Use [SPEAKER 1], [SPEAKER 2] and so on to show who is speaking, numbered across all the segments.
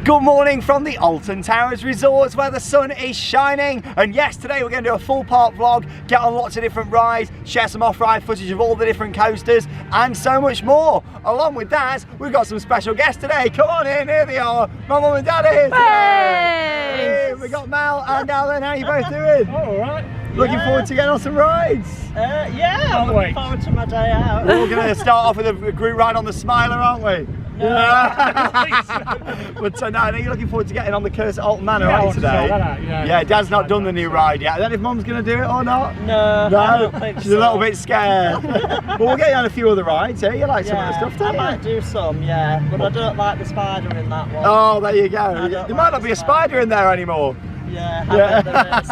[SPEAKER 1] Good morning from the Alton Towers resorts where the sun is shining, and yes, today we're going to do a full park vlog, get on lots of different rides, share some off-ride footage of all the different coasters and so much more. Along with that, we've got some special guests today. Come on in, here they are, my mum and dad are here today. Hey, we got Mel and Alan, how are you both doing?
[SPEAKER 2] All right.
[SPEAKER 1] Looking forward to getting on some rides?
[SPEAKER 3] Yeah, I'm looking forward to my day out.
[SPEAKER 1] We're all going to start off with a group ride on the Smiler, aren't we?
[SPEAKER 3] No.
[SPEAKER 1] But no, you're looking forward to getting on the Curse at Alton Manor,
[SPEAKER 2] Yeah,
[SPEAKER 1] right, today?
[SPEAKER 2] Yeah,
[SPEAKER 1] Dad's not done the new ride yet. I don't know if Mum's going to do it or not.
[SPEAKER 3] No, I don't think
[SPEAKER 1] She's
[SPEAKER 3] so.
[SPEAKER 1] a little bit scared. But we'll get you on a few other rides, eh? You like some of the stuff, don't
[SPEAKER 3] I
[SPEAKER 1] you?
[SPEAKER 3] might do some, yeah, but I don't like the spider in that one.
[SPEAKER 1] Oh, there you go. There might not be a spider in there anymore.
[SPEAKER 3] Yeah, I bet there is.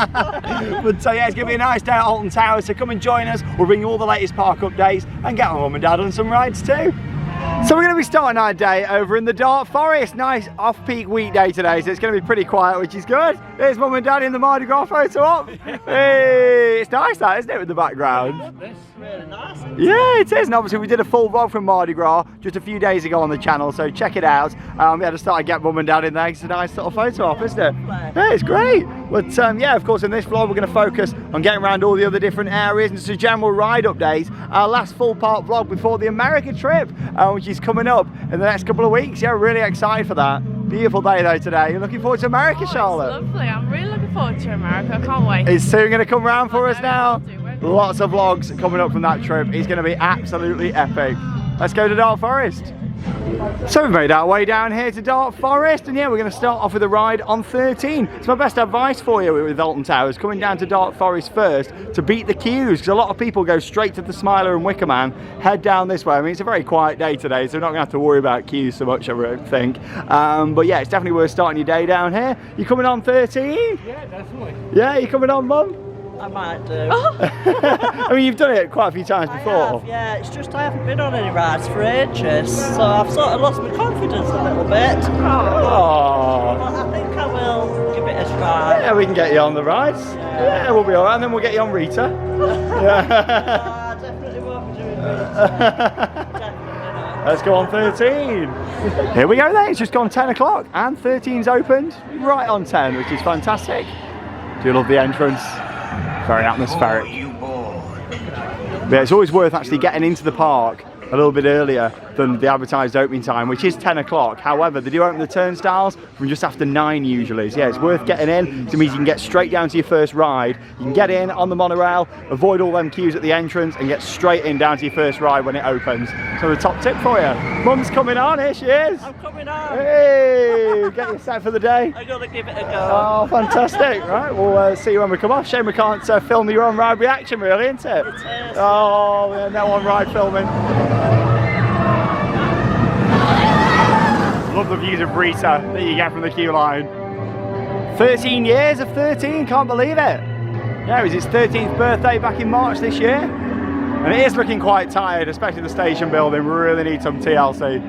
[SPEAKER 1] But yeah, it's going to be a nice day at Alton Towers, so come and join us. We'll bring you all the latest park updates and get my mum and dad on some rides too. So we're going to be starting our day over in the Dark Forest. Nice off-peak weekday today, so it's going to be pretty quiet, which is good. There's mum and dad in the Mardi Gras photo op. Hey, it's nice that, isn't it, with the background?
[SPEAKER 3] It's really nice.
[SPEAKER 1] Yeah, it is, and obviously we did a full vlog from Mardi Gras just a few days ago on the channel, so check it out. We had to start to get mum and dad in there. It's a nice little photo op, isn't it? Yeah, it's great. But yeah, of course in this vlog we're going to focus on getting around all the other different areas and just a general ride updates. Our last full park vlog before the America trip, which is coming up in the next couple of weeks. Yeah, really excited for that. Beautiful day though today. You're looking forward to America, Charlotte?
[SPEAKER 4] It's lovely. I'm really looking forward to America. I can't wait.
[SPEAKER 1] Is Sue going to come round for us now? Lots of vlogs coming up from that trip. It's going to be absolutely epic. Let's go to Dark Forest. So we've made our way down here to Dark Forest, and yeah, we're going to start off with a ride on 13. It's my best advice for you with Alton Towers, coming down to Dark Forest first to beat the queues, because a lot of people go straight to the Smiler and Wicker Man, head down this way. I mean, it's a very quiet day today, so we're not going to have to worry about queues so much, I don't think. But yeah, it's definitely worth starting your day down here. You coming on 13?
[SPEAKER 2] Yeah, definitely.
[SPEAKER 1] Yeah, you coming on, Mum?
[SPEAKER 3] I might do.
[SPEAKER 1] I mean, you've done it quite a few times before.
[SPEAKER 3] I have, yeah, it's just I haven't been on any rides for ages, so I've sort of lost my confidence a little bit.
[SPEAKER 1] Oh.
[SPEAKER 3] But I think I will give it a try.
[SPEAKER 1] Yeah, we can get you on the rides. Yeah, we'll be alright, and then we'll get you on Rita.
[SPEAKER 3] I definitely won't be doing Rita. Definitely not.
[SPEAKER 1] Let's go on 13. Here we go then, it's just gone 10 o'clock and 13's opened right on 10, which is fantastic. Do love the entrance. Very atmospheric. Yeah, it's always worth actually getting into the park a little bit earlier than the advertised opening time, which is 10 o'clock. However, they do open the turnstiles from just after 9 usually. So yeah, it's worth getting in. It means you can get straight down to your first ride. You can get in on the monorail, avoid all them queues at the entrance, and get straight in down to your first ride when it opens. So the top tip for you. Mum's coming on, here she is.
[SPEAKER 3] I'm coming on.
[SPEAKER 1] Hey, get you set for the day.
[SPEAKER 3] I'm going to give it a go.
[SPEAKER 1] Oh, fantastic. Right, we'll see you when we come off. Shame we can't film your on-ride reaction really, isn't it?
[SPEAKER 3] It is.
[SPEAKER 1] Oh, yeah, no on-ride filming. Love the views of Rita that you get from the queue line. 13 years of 13, can't believe it. Yeah, it was his 13th birthday back in March this year. And it is looking quite tired, especially the station building. We really need some TLC.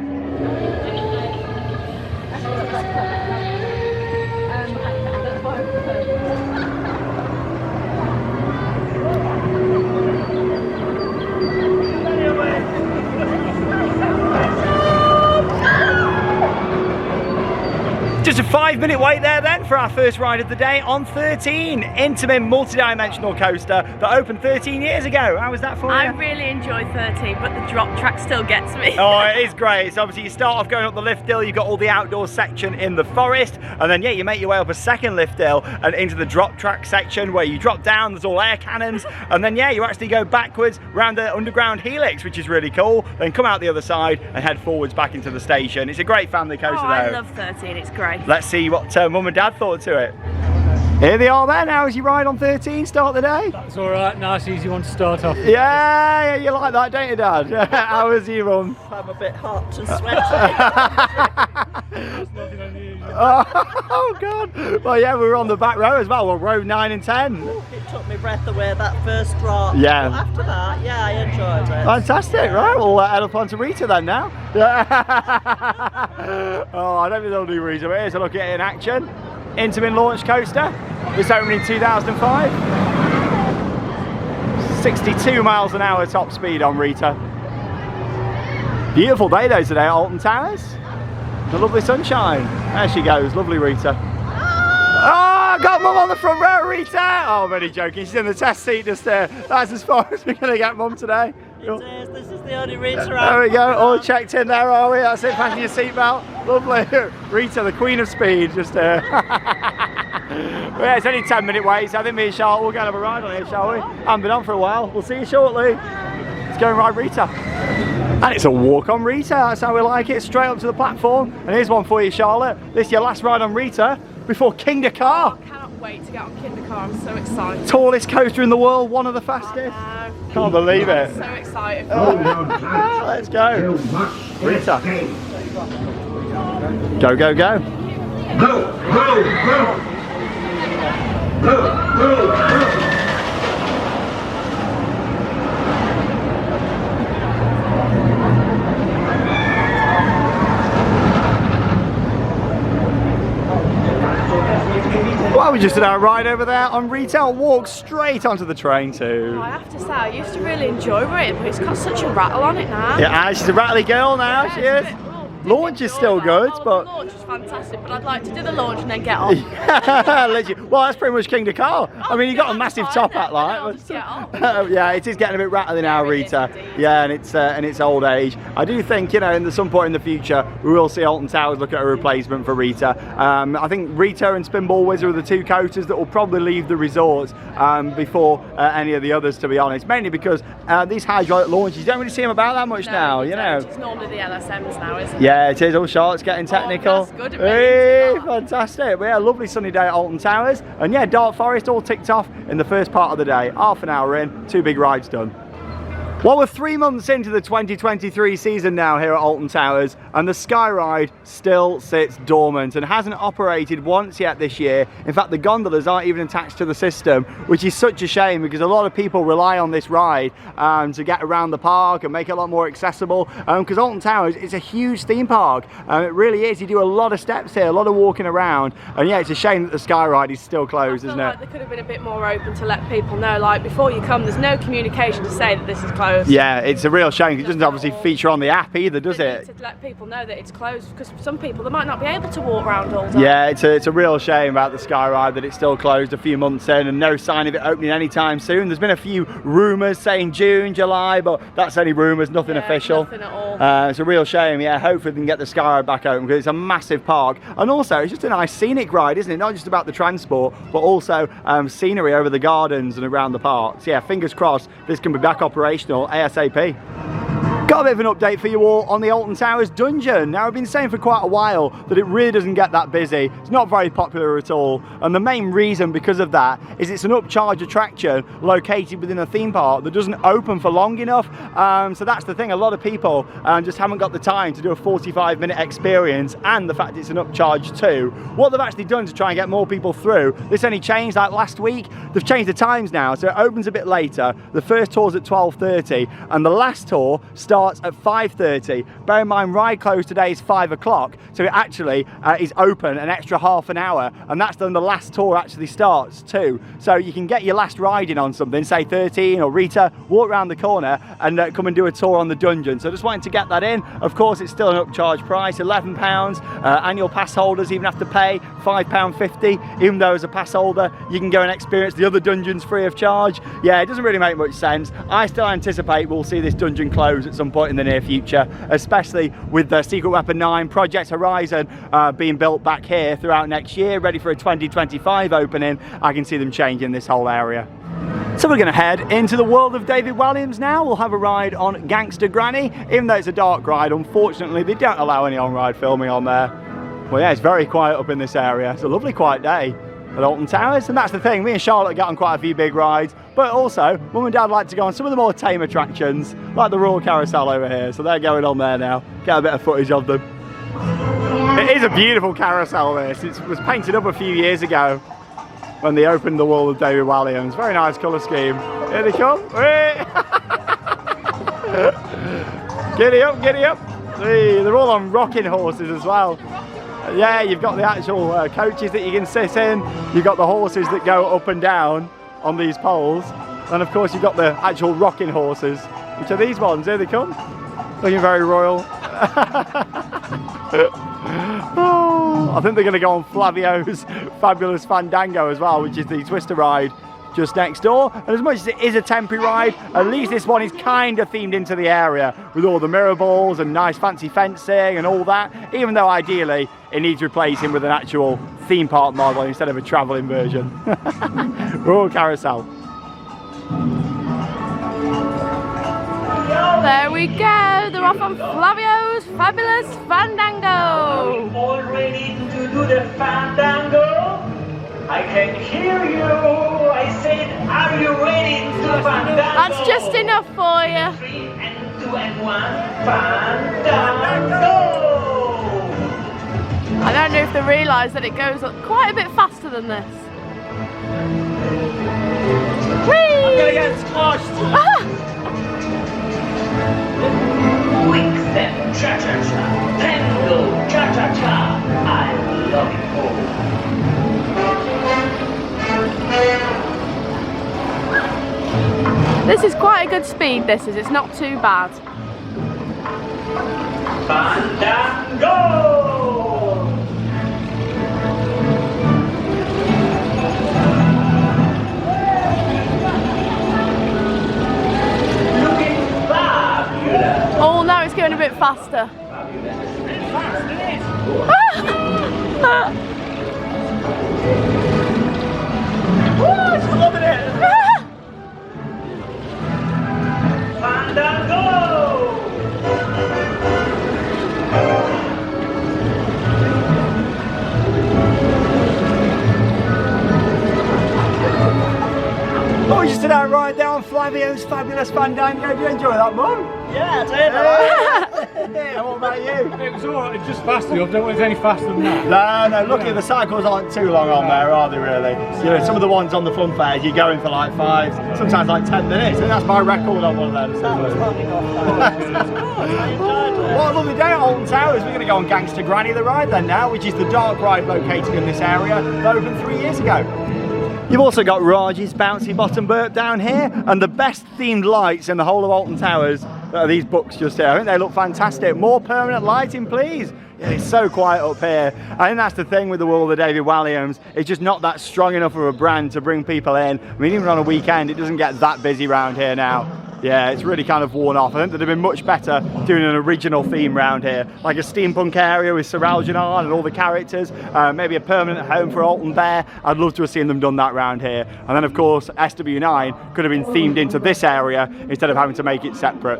[SPEAKER 1] Just a 5-minute wait there then for our first ride of the day on 13. Intamin multi-dimensional coaster that opened 13 years ago. How was that for you?
[SPEAKER 4] I really enjoy 13, but the drop track still gets me.
[SPEAKER 1] Oh, it is great. So obviously you start off going up the lift hill, you've got all the outdoor section in the forest, and then yeah, you make your way up a second lift hill and into the drop track section where you drop down, there's all air cannons, and then yeah, you actually go backwards around the underground helix, which is really cool, then come out the other side and head forwards back into the station. It's a great family coaster
[SPEAKER 4] I
[SPEAKER 1] though.
[SPEAKER 4] love 13, it's great.
[SPEAKER 1] Let's see what Mum and Dad thought to it. Here they are then. How was your ride on 13? Start the day?
[SPEAKER 2] That's all right. Nice, easy one to start off.
[SPEAKER 1] Yeah, you like that, don't you, Dad? How was you, Mum?
[SPEAKER 3] I'm a bit hot and sweaty.
[SPEAKER 1] Oh, God. Well, yeah, we were on the back row as well. Well, row 9 and 10.
[SPEAKER 3] It took me breath away, that first drop.
[SPEAKER 1] Yeah.
[SPEAKER 3] But after that, yeah, I enjoyed it.
[SPEAKER 1] Fantastic, right? We'll head up on to Rita then now. Oh, I don't think they'll do Rita, but here's a look at it in action. Intamin launch coaster. This opened in 2005. 62 miles an hour top speed on Rita. Beautiful day though today at Alton Towers. The lovely sunshine. There she goes, lovely Rita. Oh, got Mum on the front row, Rita! Oh, I'm only joking, she's in the test seat just there. That's as far as we're going to get Mum today.
[SPEAKER 3] It is, this is the only Rita
[SPEAKER 1] There we go, all checked in there, are we? That's it, fasten your seatbelt. Lovely. Rita, the queen of speed, just there. Yeah, it's only 10-minute wait, so I think me and Charlotte will go and have a ride on here, shall we? Haven't been on for a while. We'll see you shortly. Let's go and ride Rita. And it's a walk on Rita, that's how we like it, straight up to the platform. And here's one for you, Charlotte. This is your last ride on Rita before King Dakar.
[SPEAKER 4] I cannot wait to get on King Dakar, I'm so excited.
[SPEAKER 1] Tallest coaster in the world, one of the fastest. Can't believe it.
[SPEAKER 4] I'm so excited.
[SPEAKER 1] Let's go. Rita. Go, go, go.
[SPEAKER 5] Go, go, go. Go, go, go.
[SPEAKER 1] Well, we just did our ride over there on Retail, walk straight onto the train too.
[SPEAKER 4] I have to say, I used to really enjoy it, but it's got such a rattle on it now.
[SPEAKER 1] Yeah, she's a rattly girl now, she is. Launch is still good, but...
[SPEAKER 4] The launch is fantastic, but I'd like to do the launch and then get on.
[SPEAKER 1] Well, that's pretty much King Dakar. I mean, you got a massive top hat, like. Yeah, it is getting a bit rattly now, Rita. Yeah, and it's old age. I do think, you know, in some point in the future, we will see Alton Towers look at a replacement for Rita. I think Rita and Spinball Wizard are the two coasters that will probably leave the resorts before any of the others, to be honest. Mainly because these hydraulic launches, you don't really see them about that much now, you know.
[SPEAKER 4] It's normally the LSMs now, isn't it?
[SPEAKER 1] Yeah, it is. All Charlotte's getting technical.
[SPEAKER 4] That's good.
[SPEAKER 1] Hey, fantastic. We had a lovely sunny day at Alton Towers. And yeah, Dark Forest all ticked off in the first part of the day. Half an hour in, 2 big rides done. Well, we're 3 months into the 2023 season now here at Alton Towers, and the Sky Ride still sits dormant and hasn't operated once yet this year. In fact, the gondolas aren't even attached to the system, which is such a shame because a lot of people rely on this ride to get around the park and make it a lot more accessible, because Alton Towers is a huge theme park. It really is. You do a lot of steps here, a lot of walking around, and yeah, it's a shame that the Sky Ride is still closed, isn't it?
[SPEAKER 4] Like they could have been a bit more open to let people know, like before you come, there's no communication to say that this is closed.
[SPEAKER 1] Yeah, it's a real shame. It doesn't obviously feature on the app either, does it?
[SPEAKER 4] To let people know that it's closed, because some people, they might not be able to walk around all day.
[SPEAKER 1] Yeah, it's a real shame about the Sky Ride that it's still closed a few months in and no sign of it opening anytime soon. There's been a few rumours saying June, July, but that's only rumours, nothing official.
[SPEAKER 4] Nothing at all.
[SPEAKER 1] It's a real shame. Yeah, hopefully we can get the Sky Ride back open because it's a massive park, and also it's just a nice scenic ride, isn't it? Not just about the transport, but also scenery over the gardens and around the park. So yeah, fingers crossed this can be back operational ASAP. Got a bit of an update for you all on the Alton Towers dungeon. Now, I've been saying for quite a while that it really doesn't get that busy. It's not very popular at all, and the main reason because of that is it's an upcharge attraction located within a theme park that doesn't open for long enough. So that's the thing, a lot of people just haven't got the time to do a 45-minute experience, and the fact it's an upcharge too. What they've actually done to try and get more people through, this only changed like last week, they've changed the times now, so it opens a bit later. The first tour's at 12:30, and the last tour starts at 5:30. Bear in mind, ride close today is 5 o'clock, so it actually is open an extra half an hour, and that's when the last tour actually starts too. So you can get your last ride in on something, say 13 or Rita, walk around the corner and come and do a tour on the dungeon. So just wanting to get that in. Of course, it's still an upcharge price, £11. Annual pass holders even have to pay £5.50, even though as a pass holder you can go and experience the other dungeons free of charge. Yeah, it doesn't really make much sense. I still anticipate we'll see this dungeon close at some point in the near future, especially with the Secret Weapon 9 Project Horizon being built back here throughout next year, ready for a 2025 opening. I can see them changing this whole area. So we're going to head into the world of David Walliams now. We'll have a ride on Gangster Granny. Even though it's a dark ride, unfortunately they don't allow any on-ride filming on there. Well yeah, it's very quiet up in this area. It's a lovely quiet day at Alton Towers, and that's the thing, me and Charlotte got on quite a few big rides, but also Mum and Dad like to go on some of the more tame attractions like the Royal Carousel over here, so they're going on there now. Get a bit of footage of them. It is a beautiful carousel this. It was painted up a few years ago when they opened the world of David Walliams. Very nice colour scheme. Here they come. Giddy up, giddy up. See, they're all on rocking horses as well. Yeah, you've got the actual coaches that you can sit in. You've got the horses that go up and down on these poles. And of course you've got the actual rocking horses, which are these ones. Here they come. Looking very royal. Oh, I think they're going to go on Flavio's Fabulous Fandango as well, which is the twister ride just next door. And as much as it is a temporary ride, at least this one is kind of themed into the area with all the mirror balls and nice fancy fencing and all that, even though ideally it needs replacing with an actual theme park model instead of a travelling version. Royal Carousel.
[SPEAKER 4] There we go, they're off on Flavio's Fabulous Fandango.
[SPEAKER 5] All ready to do the fandango? I can hear you. I said, are you ready to fandango?
[SPEAKER 4] That's just enough for you.
[SPEAKER 5] 3 and 2 and 1, fandango!
[SPEAKER 4] I don't know if they realise that it goes up quite a bit faster than this. Whee!
[SPEAKER 3] I'm gonna get squashed.
[SPEAKER 5] Quick step, cha-cha-cha, tango, cha-cha-cha. I love it all.
[SPEAKER 4] This is quite a good speed, this is, it's not too bad.
[SPEAKER 5] Fandango! Looking fabulous!
[SPEAKER 4] Oh, now it's going a bit faster.
[SPEAKER 3] Oh, she's loving it.
[SPEAKER 5] Fandango!
[SPEAKER 1] Oh, we just did our ride down Flavio's Fabulous Fandango. Did you enjoy that, Mum?
[SPEAKER 3] Yeah, I did.
[SPEAKER 1] Yeah, what about you?
[SPEAKER 2] It was alright, it's just fast enough. I don't want it any faster than that.
[SPEAKER 1] No, luckily the cycles aren't too long on there, are they really? You know, some of the ones on the fun fairs, you're going for like 5, sometimes like 10 minutes, and that's my record on one of them.
[SPEAKER 3] That was funny off. I enjoyed it.
[SPEAKER 1] What a lovely day at Alton Towers. We're going to go on Gangster Granny the ride then now, which is the dark ride located in this area that opened 3 years ago. You've also got Raj's Bouncy Bottom Burp down here, and the best themed lights in the whole of Alton Towers are these books just here. I think they look fantastic. More permanent lighting, please. Yeah, it's so quiet up here. I think that's the thing with the world of David Walliams. It's just not that strong enough of a brand to bring people in. I mean, even on a weekend, it doesn't get that busy around here now. Yeah, it's really kind of worn off. I think they'd have been much better doing an original theme round here, like a steampunk area with Sir Algernon and all the characters, maybe a permanent home for Alton Bear. I'd love to have seen them done that round here. And then of course SW9 could have been themed into this area instead of having to make it separate.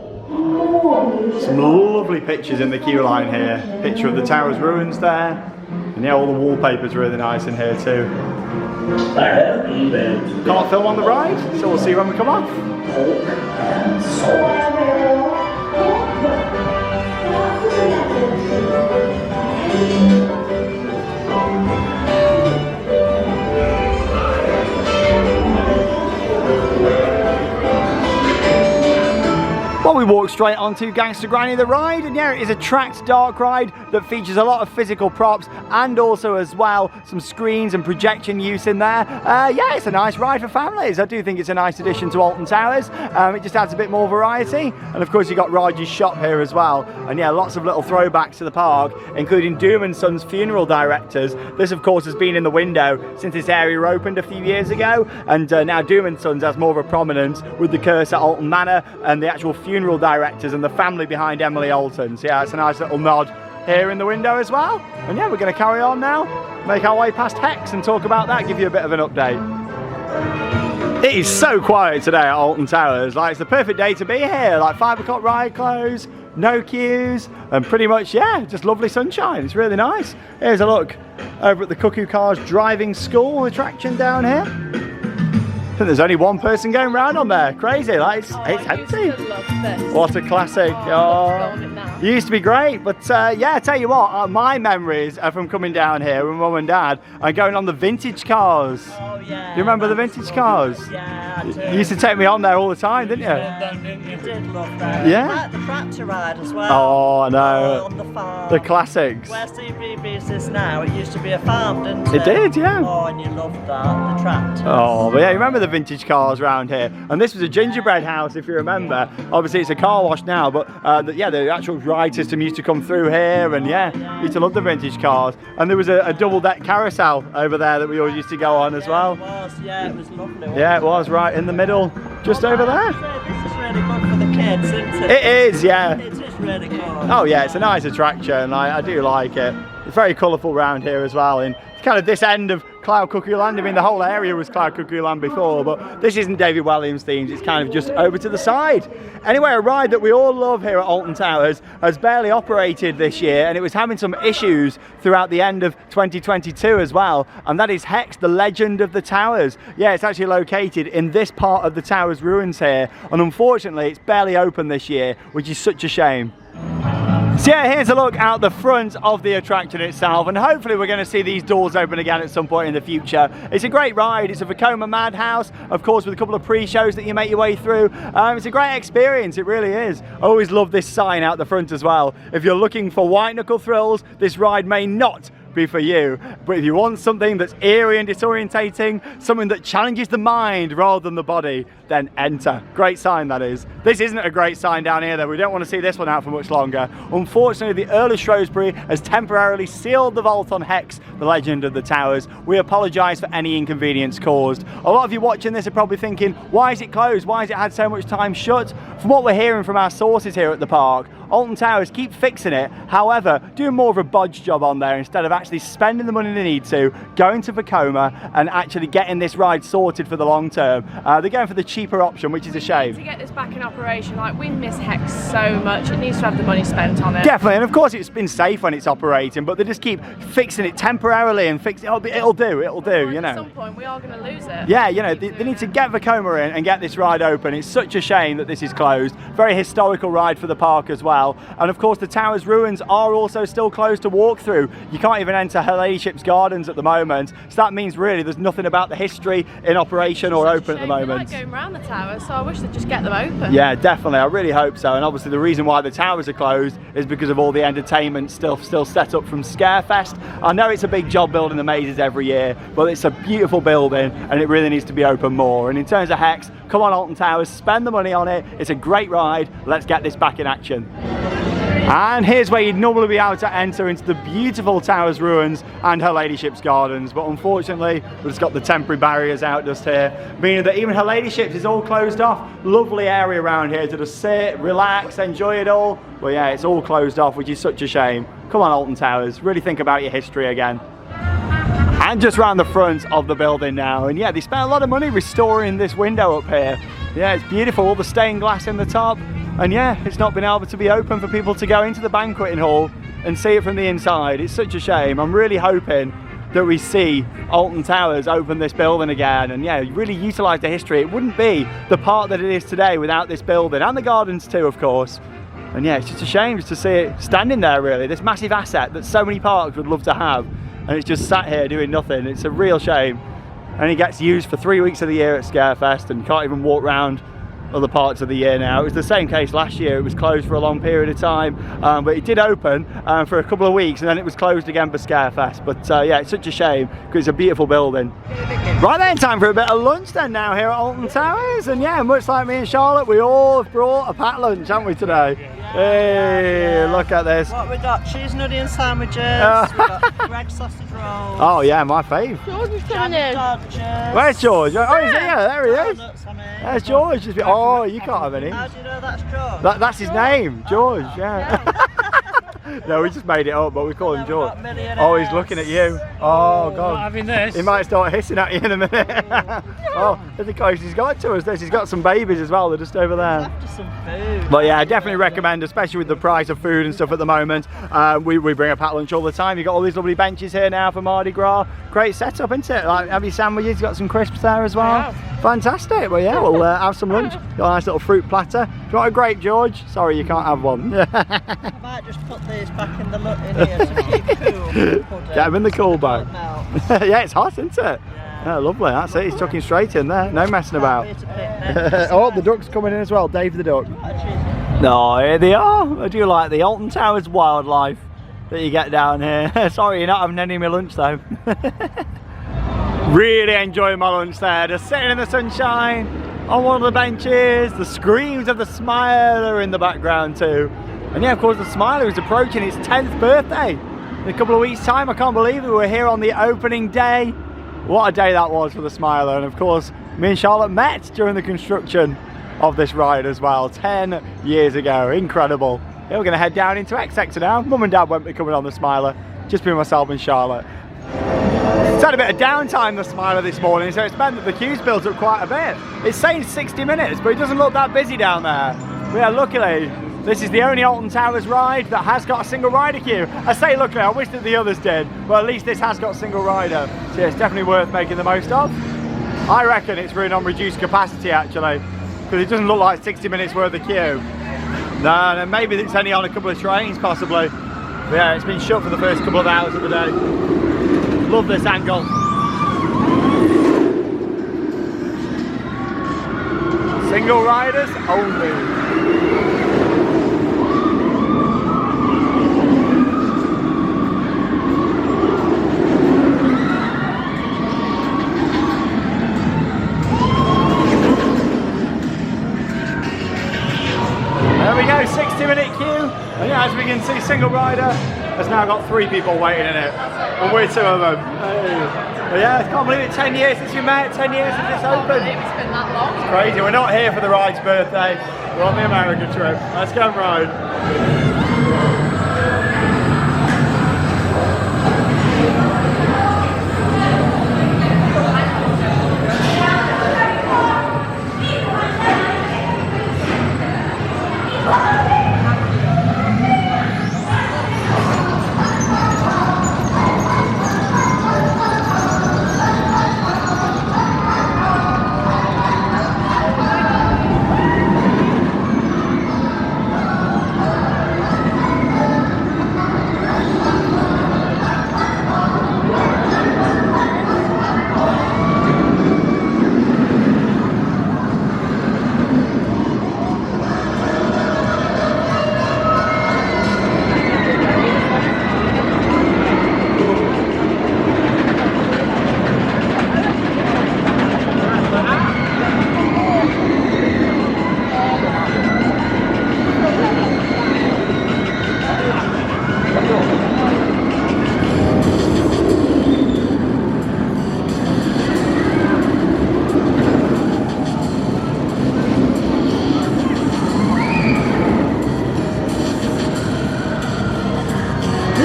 [SPEAKER 1] Some lovely pictures in the queue line here. Picture of the Towers ruins there. And yeah, all the wallpaper's really nice in here too. Can't film on the ride, so we'll see when we come off. Well, we walk straight onto Gangster Granny the ride, and yeah, it is a tracked dark ride that features a lot of physical props and also as well some screens and projection use in there. Yeah, it's a nice ride for families. I do think it's a nice addition to Alton Towers. It just adds a bit more variety, and of course you've got Raj's shop here as well, and yeah, lots of little throwbacks to the park, including Doom and Sons funeral directors. This of course has been in the window since this area opened a few years ago, and now Doom and Sons has more of a prominence with the curse at Alton Manor and the actual funeral directors and the family behind Emily Alton. So yeah, it's a nice little nod here in the window as well. And yeah, we're going to carry on now, make our way past Hex and talk about that, give you a bit of an update. It is so quiet today at Alton Towers. Like, it's the perfect day to be here. Like 5 o'clock ride close, no queues, and pretty much, yeah, just lovely sunshine. It's really nice. Here's a look over at the Cuckoo Cars driving school attraction down here. I think there's only one person going round on there. Crazy, like it's empty. What a classic. Oh, it used to be great, but yeah, I tell you what, my memories are from coming down here with Mum and Dad and going on the vintage cars.
[SPEAKER 3] Oh yeah.
[SPEAKER 1] Do you remember the vintage cars?
[SPEAKER 3] Yeah, I do.
[SPEAKER 1] You used to take me on there all the time, didn't you?
[SPEAKER 3] I did love that.
[SPEAKER 1] Yeah.
[SPEAKER 3] The tractor ride as well.
[SPEAKER 1] Oh, I know.
[SPEAKER 3] On the farm.
[SPEAKER 1] The classics.
[SPEAKER 3] Where CBBS is now, it used to be a farm, didn't it?
[SPEAKER 1] It did, yeah.
[SPEAKER 3] Oh, and you loved that, the tractor.
[SPEAKER 1] Oh, but yeah, you remember the vintage cars around here? And this was a gingerbread house, if you remember. Obviously, it's a car wash now, but yeah, the actual ride system used to come through here, and yeah, used to love the vintage cars. And there was a double-deck carousel over there that we always used to go on as well.
[SPEAKER 3] It was, yeah, it was lovely.
[SPEAKER 1] Yeah, it was right in the middle, just over there.
[SPEAKER 3] This is really good for the kids, isn't it?
[SPEAKER 1] It is, yeah.
[SPEAKER 3] It is really good.
[SPEAKER 1] Oh yeah, it's a nice attraction. I do like it. It's very colourful round here as well. And kind of this end of Cloud Cuckoo Land. I mean, the whole area was Cloud Cuckoo Land before, but this isn't David Williams themed. It's kind of just over to the side. Anyway, a ride that we all love here at Alton Towers has barely operated this year, and it was having some issues throughout the end of 2022 as well. And that is Hex, the Legend of the Towers. Yeah, it's actually located in this part of the Towers ruins here, and unfortunately, it's barely open this year, which is such a shame. So yeah, here's a look out the front of the attraction itself, and hopefully we're going to see these doors open again at some point in the future. It's a great ride. It's a Vekoma Madhouse, of course, with a couple of pre-shows that you make your way through. It's a great experience, it really is. I always love this sign out the front as well. If you're looking for white knuckle thrills, this ride may not be for you, but if you want something that's eerie and disorientating, something that challenges the mind rather than the body, then enter. Great sign that is. This isn't a great sign down here though. We don't want to see this one out for much longer. Unfortunately, the Earl of Shrewsbury has temporarily sealed the vault on Hex, the Legend of the Towers. We apologise for any inconvenience caused. A lot of you watching this are probably thinking, why is it closed? Why has it had so much time shut? From what we're hearing from our sources here at the park, Alton Towers keep fixing it, however, doing more of a bodge job on there instead of actually spending the money they need to, going to Vekoma and actually getting this ride sorted for the long term. They're going for the cheaper option, which is a shame.
[SPEAKER 4] To get this back in operation, like, we miss Hex so much. It needs to have the money spent on it.
[SPEAKER 1] Definitely, and of course it's been safe when it's operating, but they just keep fixing it temporarily and fix it. It'll do, you know.
[SPEAKER 4] At some point we are going to lose it.
[SPEAKER 1] Yeah, you know, they need to get Vekoma in and get this ride open. It's such a shame that this is closed. Very historical ride for the park as well. And of course the Towers ruins are also still closed to walk through. You can't even enter Her Ladyship's Gardens at the moment, so that means really there's nothing about the history in operation or open at the moment.
[SPEAKER 4] We like going around the towers, so I wish they'd just get them open.
[SPEAKER 1] Yeah, definitely, I really hope so. And obviously the reason why the towers are closed is because of all the entertainment still set up from Scarefest. I know it's a big job building the mazes every year, but it's a beautiful building and it really needs to be open more. And in terms of Hex, come on Alton Towers, spend the money on it. It's a great ride. Let's get this back in action. And here's where you'd normally be able to enter into the beautiful Towers ruins and Her Ladyship's Gardens, but unfortunately we've just got the temporary barriers out just here, meaning that even Her Ladyship's is all closed off. Lovely area around here to just sit, relax, enjoy it all. Well yeah, it's all closed off, which is such a shame. Come on Alton Towers, really think about your history again. And just round the front of the building now, and yeah, they spent a lot of money restoring this window up here. Yeah, it's beautiful, all the stained glass in the top. And yeah, it's not been able to be open for people to go into the banqueting hall and see it from the inside. It's such a shame. I'm really hoping that we see Alton Towers open this building again and yeah, really utilise the history. It wouldn't be the park that it is today without this building, and the gardens too, of course. And yeah, it's just a shame just to see it standing there really, this massive asset that so many parks would love to have, and it's just sat here doing nothing. It's a real shame. And it gets used for 3 weeks of the year at Scarefest and can't even walk around other parts of the year now. It was the same case last year. It was closed for a long period of time, but it did open for a couple of weeks and then it was closed again for Scarefest. But yeah, it's such a shame because it's a beautiful building. Right then, time for a bit of lunch then now here at Alton Towers, and yeah, much like me and Charlotte, we all have brought a packed lunch, haven't we, today? Hey, look at this.
[SPEAKER 3] What we got? Cheese nutty and sandwiches. We got Greg sausage rolls.
[SPEAKER 1] Oh yeah, my fave.
[SPEAKER 4] George is coming in.
[SPEAKER 1] Where's George? Oh, he's here. There he is. There's George. Oh, you can't have any.
[SPEAKER 3] How do you know that's George?
[SPEAKER 1] That's his name, George. Yeah. No, we just made it up, but we call him George. Oh, he's looking at you. Oh God.
[SPEAKER 2] Not having this.
[SPEAKER 1] He might start hissing at you in a minute. Oh, look how close he's got to us. He's got some babies as well. They're just over there.
[SPEAKER 3] After some food.
[SPEAKER 1] But yeah, I definitely recommend, especially with the price of food and stuff at the moment. We bring a packed lunch all the time. You've got all these lovely benches here now for Mardi Gras. Great setup, isn't it? Like, have your sandwiches, got some crisps there as well. Fantastic. Well yeah, we'll have some lunch. Got a nice little fruit platter. Do you want a grape, George? Sorry, you can't have one.
[SPEAKER 3] I might just put these back in the in here to keep cool.
[SPEAKER 1] Get them in the cool bag. Yeah, it's hot, isn't it? Yeah, lovely. That's it. He's tucking straight in there. No messing about. Oh, the duck's coming in as well. Dave the duck. No, here they are. I do like the Alton Towers wildlife that you get down here. Sorry, you're not having any of my lunch though. Really enjoying my lunch there. Just sitting in the sunshine on one of the benches. The screams of the Smiler in the background too. And yeah, of course, the Smiler is approaching its 10th birthday in a couple of weeks' time. I can't believe it. We're here on the opening day. What a day that was for the Smiler. And of course, me and Charlotte met during the construction of this ride as well, 10 years ago. Incredible. Yeah, we're going to head down into X sector now. Mum and Dad won't be coming on the Smiler, just be myself and Charlotte. It's had a bit of downtime, the Smiler, this morning, so it's meant that the queue's built up quite a bit. It's saying 60 minutes, but it doesn't look that busy down there. But yeah, luckily, this is the only Alton Towers ride that has got a single rider queue. I say luckily, I wish that the others did, but at least this has got single rider. So yeah, it's definitely worth making the most of. I reckon it's running on reduced capacity actually, because it doesn't look like 60 minutes worth of queue. No, maybe it's only on a couple of trains possibly. But yeah, it's been shut for the first couple of hours of the day. Love this angle. Single riders only. There we go, 60-minute queue. And yeah, as we can see, single rider has now got 3 people waiting in it. And we're 2 of them. But yeah, I can't believe it, 10 years since we met, 10 years since it's opened.
[SPEAKER 4] It's been that long.
[SPEAKER 1] It's crazy, we're not here for the ride's birthday. We're on the American trip. Let's go and ride.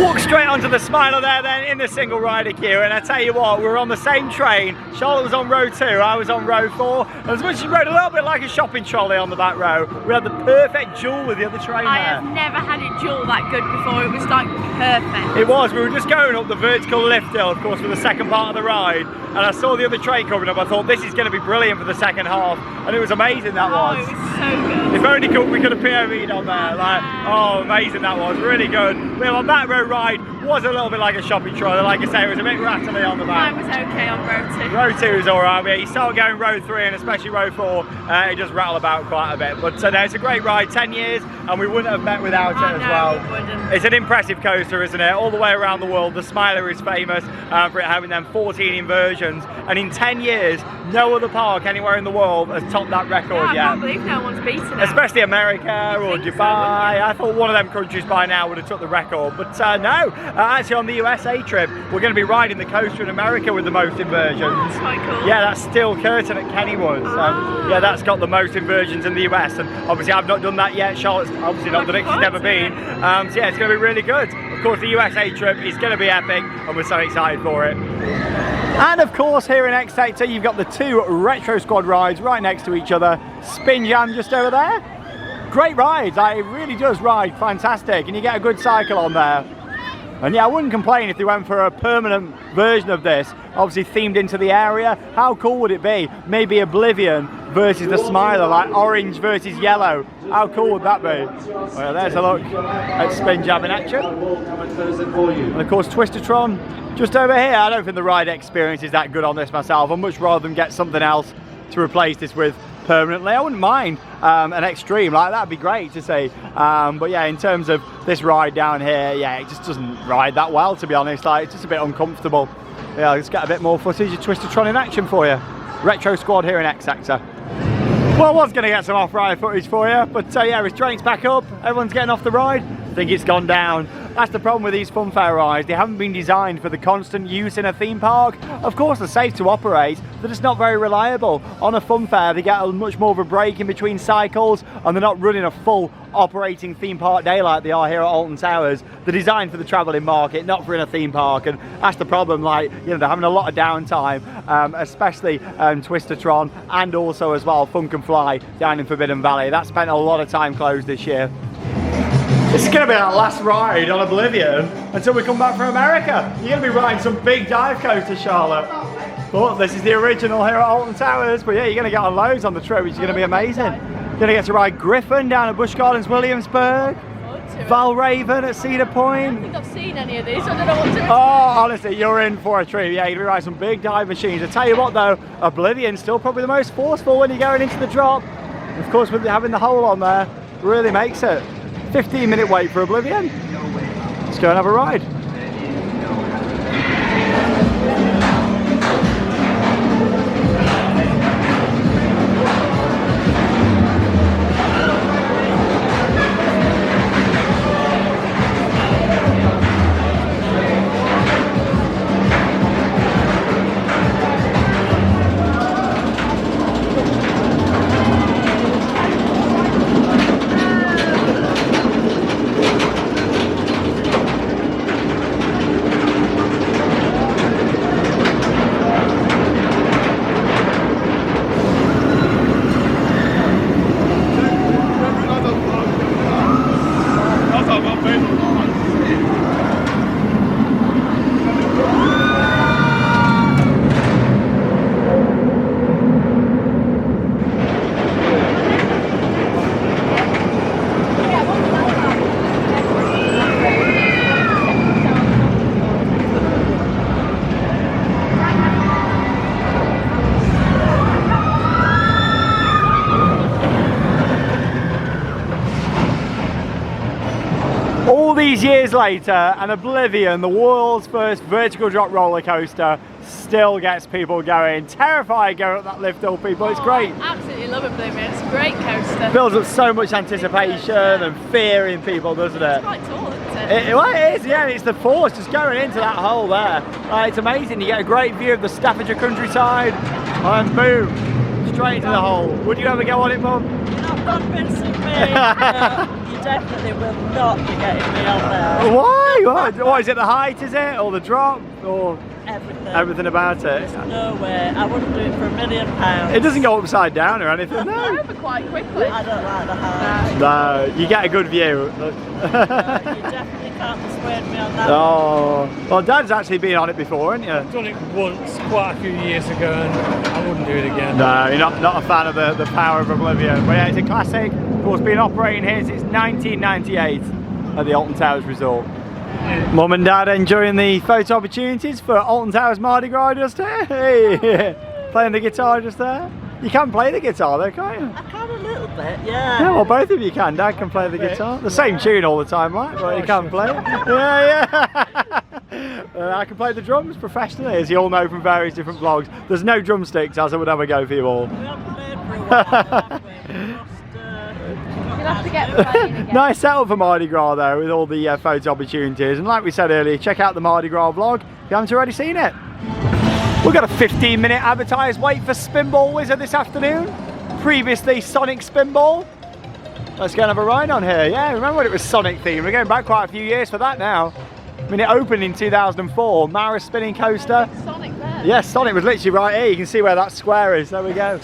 [SPEAKER 1] Walk straight onto the Smiler there then in the single rider queue, and I tell you what, we're on the same train. Charlotte was on row 2, I was on row 4, and as much as she rode a little bit like a shopping trolley on the back row, we had the perfect duel with the other train
[SPEAKER 4] I
[SPEAKER 1] there.
[SPEAKER 4] have never had it dual that good before. It was like perfect.
[SPEAKER 1] It was, we were just going up the vertical lift hill, of course, for the second part of the ride, and I saw the other train coming up. I thought this is going to be brilliant for the second half, and it was amazing that
[SPEAKER 4] Oh,
[SPEAKER 1] was.
[SPEAKER 4] it was so good.
[SPEAKER 1] If only we could have POV'd on there, like, oh, amazing that was, really good. Well, on that row ride was a little bit like a shopping trolley, like I say, it was a bit rattly on the back.
[SPEAKER 4] Mine was okay on row 2.
[SPEAKER 1] Row 2 is alright, but you start going row 3 and especially row 4, it just rattle about quite a bit. But no, it's a great ride, 10 years, and we wouldn't have met without it as well.
[SPEAKER 4] We wouldn't.
[SPEAKER 1] It's an impressive coaster, isn't it? All the way around the world. The Smiler is famous for it having them 14 inversions, and in 10 years, no other park anywhere in the world has topped that record
[SPEAKER 4] I
[SPEAKER 1] yet.
[SPEAKER 4] can't believe no one's beaten it.
[SPEAKER 1] Especially America or
[SPEAKER 4] think so,
[SPEAKER 1] Dubai. I thought one of them countries by now would have took the record, but no. Actually, on the USA trip, we're going to be riding the coaster in America with the most inversions.
[SPEAKER 4] Oh, that's quite cool.
[SPEAKER 1] Yeah, that's Steel Curtain at Kennywood. So, yeah, that's got the most inversions in the US, and obviously I've not done that yet. Charlotte's obviously not done it, she's never been. So yeah, it's going to be really good. Of course, the USA trip is going to be epic, and we're so excited for it. And of course, here in X Sector, you've got the 2 Retro Squad rides right next to each other. Spin Jam just over there. Great rides, it really does ride fantastic, and you get a good cycle on there. And yeah, I wouldn't complain if they went for a permanent version of this, obviously themed into the area. How cool would it be? Maybe Oblivion versus the Smiler, like orange versus yellow. How cool would that be? Well, there's a look at Spin Jam in action. And of course, Twistertron just over here. I don't think the ride experience is that good on this myself. I'd much rather them get something else to replace this with permanently. I wouldn't mind an Extreme, like that'd be great to see. But yeah, in terms of this ride down here, yeah, it just doesn't ride that well, to be honest. Like, it's just a bit uncomfortable. Yeah, let's get a bit more footage of Twistertron in action for you. Retro Squad here in X Sector. Well, I was going to get some off-ride footage for you, but yeah, restraints back up, everyone's getting off the ride. I think it's gone down. That's the problem with these fun fair rides. They haven't been designed for the constant use in a theme park. Of course, they're safe to operate, they're just not very reliable. On a fun fair, they get a much more of a break in between cycles, and they're not running a full operating theme park day like they are here at Alton Towers. They're designed for the travelling market, not for in a theme park, and that's the problem. Like, you know, they're having a lot of downtime, especially Twistertron, and also as well Funk and Fly down in Forbidden Valley. That spent a lot of time closed this year. This is going to be our last ride on Oblivion until we come back from America. You're going to be riding some big dive coasters, Charlotte. But this is the original here at Alton Towers. But yeah, you're going to get on loads on the trip, which is going to be amazing. You're going to get to ride Griffon down at Busch Gardens, Williamsburg. Valraven at Cedar Point.
[SPEAKER 4] I don't think I've seen any of these. I don't know what to expect.
[SPEAKER 1] Oh, honestly, you're in for a treat. Yeah, you're going to be riding some big dive machines. I tell you what though, Oblivion's still probably the most forceful when you're going into the drop. Of course, with having the hole on there, really makes it. 15-minute wait for Oblivion. Let's go and have a ride. These years later, and Oblivion, the world's first vertical drop roller coaster, still gets people going. Terrified going up that lift hill, people. It's great.
[SPEAKER 4] I absolutely love Oblivion. It's a great coaster.
[SPEAKER 1] Builds up so much anticipation and fear in people, doesn't it?
[SPEAKER 4] It's quite tall, isn't it?
[SPEAKER 1] Well, it is, yeah. It's the force just going into that hole there. It's amazing. You get a great view of the Staffordshire countryside, and boom, straight into the hole. Would you ever go on it, Mum?
[SPEAKER 3] You're not convincing me. You definitely will not be getting me on there.
[SPEAKER 1] Why? What is it? The height, is it? Or the drop? Or
[SPEAKER 3] everything?
[SPEAKER 1] Everything about it?
[SPEAKER 3] There's no way. I wouldn't do it for £1 million.
[SPEAKER 1] It doesn't go upside down or anything, no.
[SPEAKER 4] It's over quite quickly.
[SPEAKER 3] I don't like the height.
[SPEAKER 1] No, you get a good view.
[SPEAKER 3] No, you definitely can't persuade me on that.
[SPEAKER 1] Oh, well, Dad's actually been on it before, haven't you?
[SPEAKER 2] I've done it once, quite a few years ago, and I wouldn't do it again.
[SPEAKER 1] No, you're not a fan of the power of Oblivion. But yeah, it's a classic. Of course, been operating here since 1998 at the Alton Towers Resort.
[SPEAKER 2] Yeah.
[SPEAKER 1] Mum and Dad enjoying the photo opportunities for Alton Towers Mardi Gras just here. Hey, playing the guitar just there. You can play the guitar though, can't you?
[SPEAKER 3] I can a little bit, yeah.
[SPEAKER 1] Yeah, well, both of you can. Dad can play the guitar. The same tune all the time, like, but you can play it. Yeah. I can play the drums professionally, as you all know from various different vlogs. There's no drumsticks, as I would ever go for you all.
[SPEAKER 3] We haven't played for a while, have we?
[SPEAKER 4] You'll have to get playing again.
[SPEAKER 1] Nice setup for Mardi Gras though, with all the photo opportunities. And like we said earlier, check out the Mardi Gras vlog if you haven't already seen it. We've got a 15-minute advertised wait for Spinball Wizard this afternoon. Previously Sonic Spinball. Let's go and have a ride on here. Yeah, remember when it was Sonic themed? We're going back quite a few years for that now. I mean, it opened in 2004. Mara's spinning coaster.
[SPEAKER 4] Sonic there.
[SPEAKER 1] Yes, Sonic was literally right here. You can see where that square is. There we go.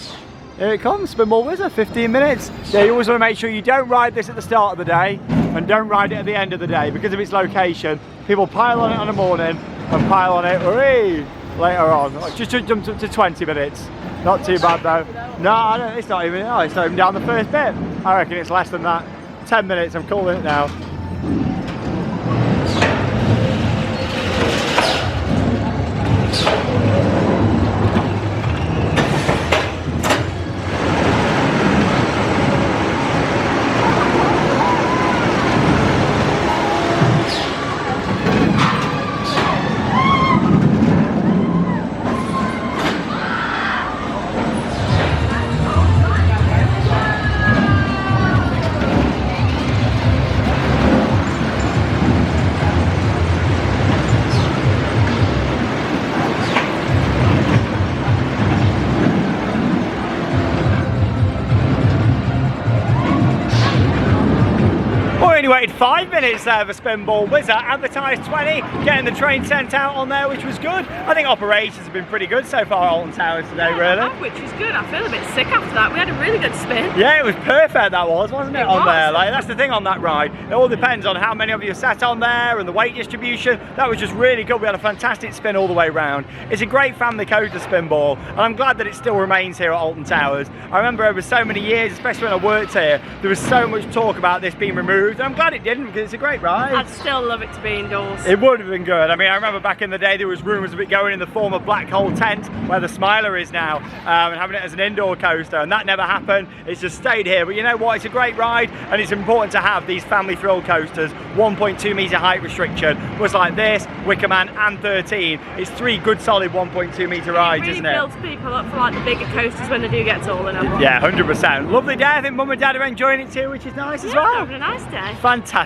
[SPEAKER 1] Here it comes, Spinball Wizard, 15 minutes. Yeah, you always want to make sure you don't ride this at the start of the day and don't ride it at the end of the day because of its location. People pile on it on the morning and pile on it later on. Just jump up to 20 minutes. Not too bad though. No, it's not even down the first bit. I reckon it's less than that. 10 minutes, I'm calling it now. 5 minutes there for Spinball. Wizard advertised 20, getting the train sent out on there, which was good. I think operations have been pretty good so far at Alton Towers today, really.
[SPEAKER 4] Which is good. I feel a bit sick after that. We had a really good spin.
[SPEAKER 1] Yeah, it was perfect, that was, wasn't it,
[SPEAKER 4] It
[SPEAKER 1] on
[SPEAKER 4] was.
[SPEAKER 1] there? Like, that's the thing on that ride. It all depends on how many of you sat on there and the weight distribution. That was just really good. We had a fantastic spin all the way round. It's a great family coaster, Spinball, and I'm glad that it still remains here at Alton Towers. I remember over so many years, especially when I worked here, there was so much talk about this being removed, and I'm glad it didn't, because it's a great ride.
[SPEAKER 4] I'd still love it to be indoors.
[SPEAKER 1] It would have been good. I mean, I remember back in the day there was rumours of it going in the form of Black Hole Tent, where the Smiler is now, and having it as an indoor coaster, and that never happened. It's just stayed here. But you know what? It's a great ride, and it's important to have these family thrill coasters. 1.2 metre height restriction was like this, Wicker Man, and 13. It's 3 good solid 1.2 metre rides, isn't it?
[SPEAKER 4] It really builds people up for like the bigger coasters when they do get tall enough.
[SPEAKER 1] Yeah, 100%. Lovely day. I think Mum and Dad are enjoying it too, which is nice as well.
[SPEAKER 4] Having a nice day.
[SPEAKER 1] Fantastic.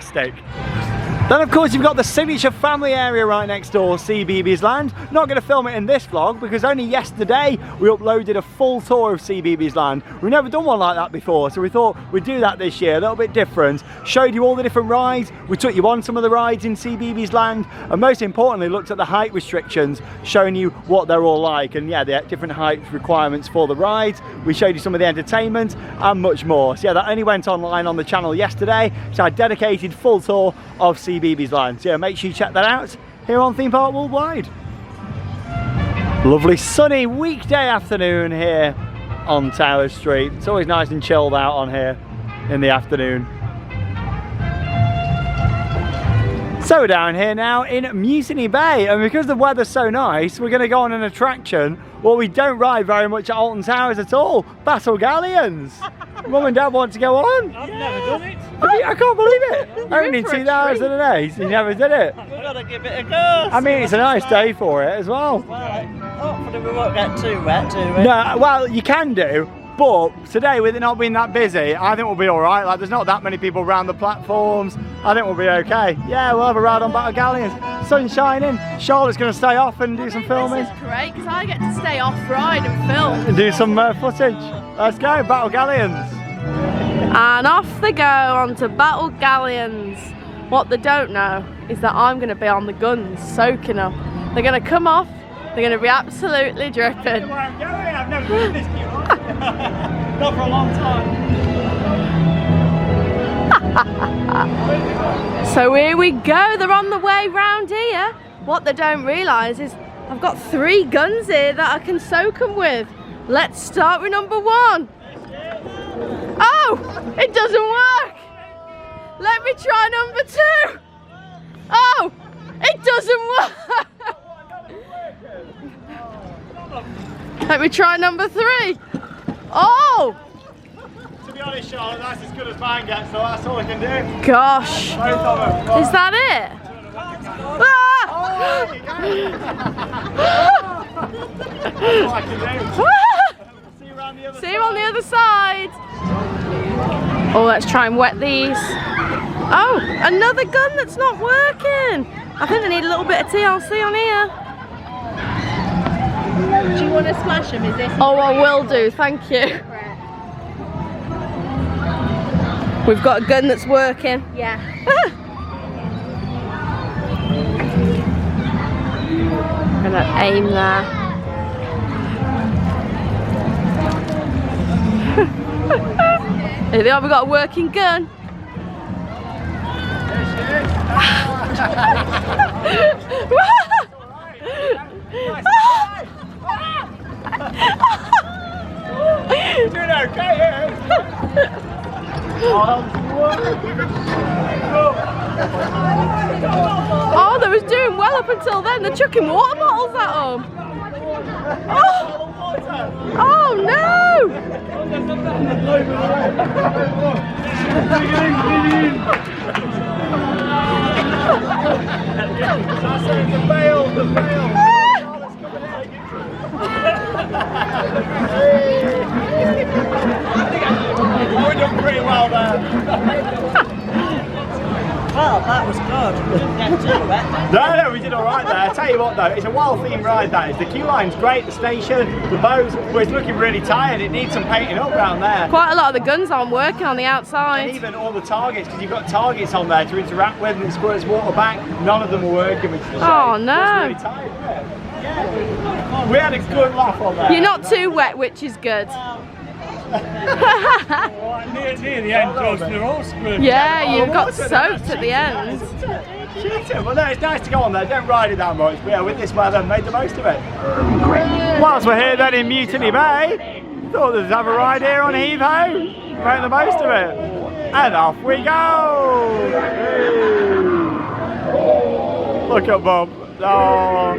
[SPEAKER 1] Then of course you've got the signature family area right next door, CBeebies Land. Not going to film it in this vlog because only yesterday we uploaded a full tour of CBeebies Land. We've never done one like that before, so we thought we'd do that this year, a little bit different. Showed you all the different rides, we took you on some of the rides in CBeebies Land, and most importantly looked at the height restrictions, showing you what they're all like, and yeah, the different height requirements for the rides. We showed you some of the entertainment and much more. So yeah, that only went online on the channel yesterday. It's our dedicated full tour of CBeebies Land. So yeah, make sure you check that out here on Theme Park Worldwide. Lovely sunny weekday afternoon here on Tower Street. It's always nice and chilled out on here in the afternoon. So we're down here now in Mutiny Bay, and because the weather's so nice, we're going to go on an attraction what we don't ride very much at Alton Towers at all, Battle Galleons. Mum and Dad want to go on.
[SPEAKER 2] I've never done it.
[SPEAKER 1] I can't believe it. Only 2008, you never did it.
[SPEAKER 3] We've got to give it a go.
[SPEAKER 1] I mean, it's a nice day for it as well.
[SPEAKER 3] Well, hopefully we won't get too wet, do we?
[SPEAKER 1] No, well, you can do, but today with it not being that busy, I think we'll be all right. Like, there's not that many people around the platforms. I think we'll be okay. Yeah, we'll have a ride on Battle Galleons. Sun's shining. Charlotte's going to stay off and do some filming.
[SPEAKER 4] This is great because I get to stay off ride and film.
[SPEAKER 1] And do some footage. Let's go, Battle Galleons.
[SPEAKER 4] And off they go onto Battle Galleons. What they don't know is that I'm going to be on the guns, soaking up. They're going to come off. They're going to be absolutely dripping.
[SPEAKER 1] Where I'm going, I've never done this before. Not for a long time.
[SPEAKER 4] So here we go, they're on the way round here. What they don't realise is I've got 3 guns here that I can soak them with. Let's start with number 1. Oh, it doesn't work. Let me try number 2. Oh, it doesn't work. Let me try number 3. Oh.
[SPEAKER 1] To be honest, Charlotte, that's as good as mine gets, so that's all I can do.
[SPEAKER 4] Gosh.
[SPEAKER 1] Both of them.
[SPEAKER 4] Is that it?
[SPEAKER 1] Oh, there you go. That's all I can do. See you around the other
[SPEAKER 4] See you on the other side. Oh, let's try and wet these. Oh, another gun that's not working. I think I need a little bit of TLC on here.
[SPEAKER 6] Do you want to splash them? Is this?
[SPEAKER 4] Oh, I will do, thank you. We've got a gun that's working.
[SPEAKER 6] Yeah.
[SPEAKER 4] I'm gonna aim there. Here they are, we've got a working gun.
[SPEAKER 1] You're doing okay here.
[SPEAKER 4] Oh, they was doing well up until then. They're chucking water bottles at them. Oh no!
[SPEAKER 1] We're doing pretty well there.
[SPEAKER 3] Well, that was good. We didn't get too wet.
[SPEAKER 1] No, we did all right there. I tell you what. what though, it's a well-themed ride that is. The queue line's great, the station, the boats, but it's looking really tired. It needs some painting up around there.
[SPEAKER 4] Quite a lot of the guns aren't working on the outside.
[SPEAKER 1] And even all the targets, because you've got targets on there to interact with and it squirts water back. None of them are working, which is a shame.
[SPEAKER 4] Oh no.
[SPEAKER 1] It's really tired, isn't it? Yeah. We had a good laugh on there.
[SPEAKER 4] You're not too wet, which is good.
[SPEAKER 2] Near the end, they're all screwed.
[SPEAKER 4] Yeah, you got soaked at the end.
[SPEAKER 1] Well, no, it's nice to go on there. Don't ride it that much, but yeah, with this weather, made the most of it. Whilst we're here then in Mutiny Bay, thought we'd have a ride here on Heave Ho. Make the most of it. And off we go! Hey. Look at Bob. Oh,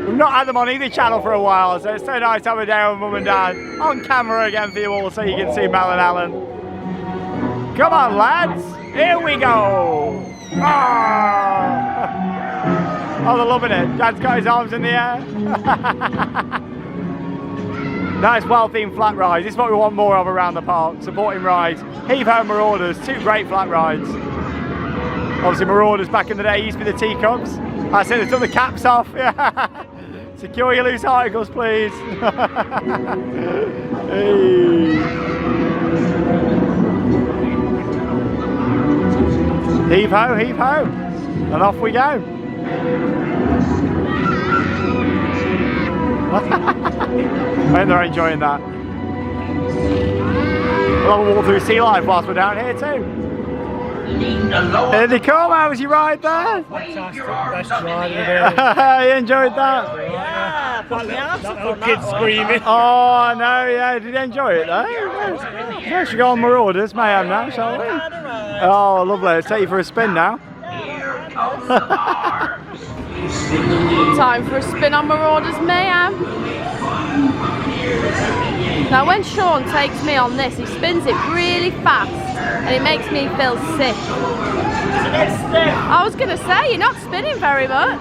[SPEAKER 1] we've not had them on either channel for a while, so it's so nice to have a day with Mum and Dad on camera again for you all so you can see Mel and Alan. Come on, lads. Here we go. Oh, oh, they're loving it. Dad's got his arms in the air. Nice, well-themed flat rides. This is what we want more of around the park. Supporting rides. Heave Ho Marauders, two great flat rides. Obviously, Marauders back in the day used to be the teacups. I said they took the caps off. Secure your loose articles, please. Hey. Heave ho, heave ho. And off we go. I think they're enjoying that. We'll have a walk through Sea Life whilst we're down here too. Here they come, how was your ride there?
[SPEAKER 2] Fantastic, best ride of the day.
[SPEAKER 1] You enjoyed that?
[SPEAKER 3] Yeah, put me out
[SPEAKER 2] That
[SPEAKER 3] on
[SPEAKER 2] little
[SPEAKER 3] that
[SPEAKER 2] kid
[SPEAKER 3] one.
[SPEAKER 2] screaming.
[SPEAKER 1] Oh no, yeah, did you enjoy it though? Yeah, should go on Marauders, Mayhem now, shall we? Oh, lovely, let's take you for a spin now.
[SPEAKER 4] Time for a spin on Marauders Mayhem. Now when Sean takes me on this, he spins it really fast and it makes me feel sick. I was going to say, you're not spinning very much.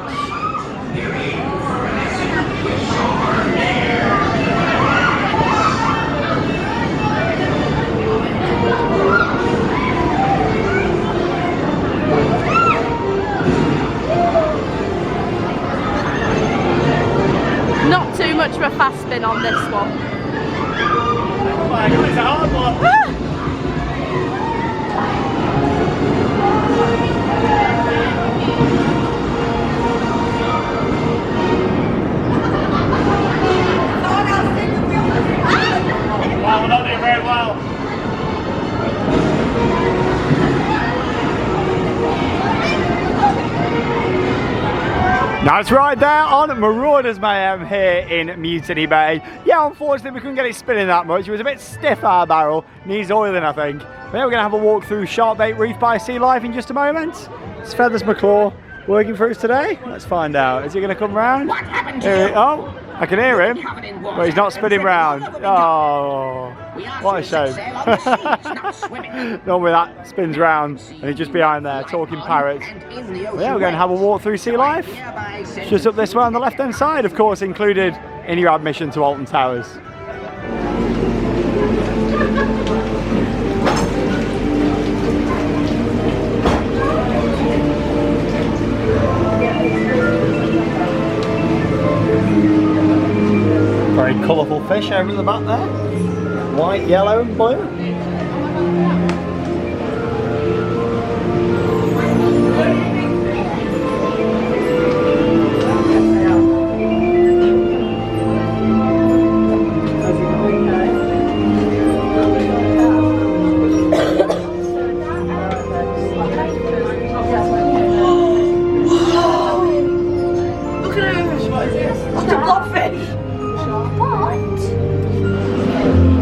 [SPEAKER 4] Not too much of a fast spin on this one.
[SPEAKER 1] Oh my God, it's a hard one. Wow, we're not doing very well. Nice ride there on Marauders Mayhem here in Mutiny Bay. Yeah, unfortunately we couldn't get it spinning that much. It was a bit stiff, our barrel. Needs oiling, I think. But yeah, we're going to have a walk through Sharkbait Reef by Sea Life in just a moment. It's Feathers McClaw working for us today. Let's find out. Is he going to come round?
[SPEAKER 7] What happened to you?
[SPEAKER 1] Oh, I can hear him, but he's not spinning round. Oh, what a shame. Normally that spins round and he's just behind there talking parrots. But yeah, we're going to have a walk through Sea Life. Just up this way on the left hand side, of course, included in your admission to Alton Towers. Very colourful fish over at the back there. White, yellow and blue.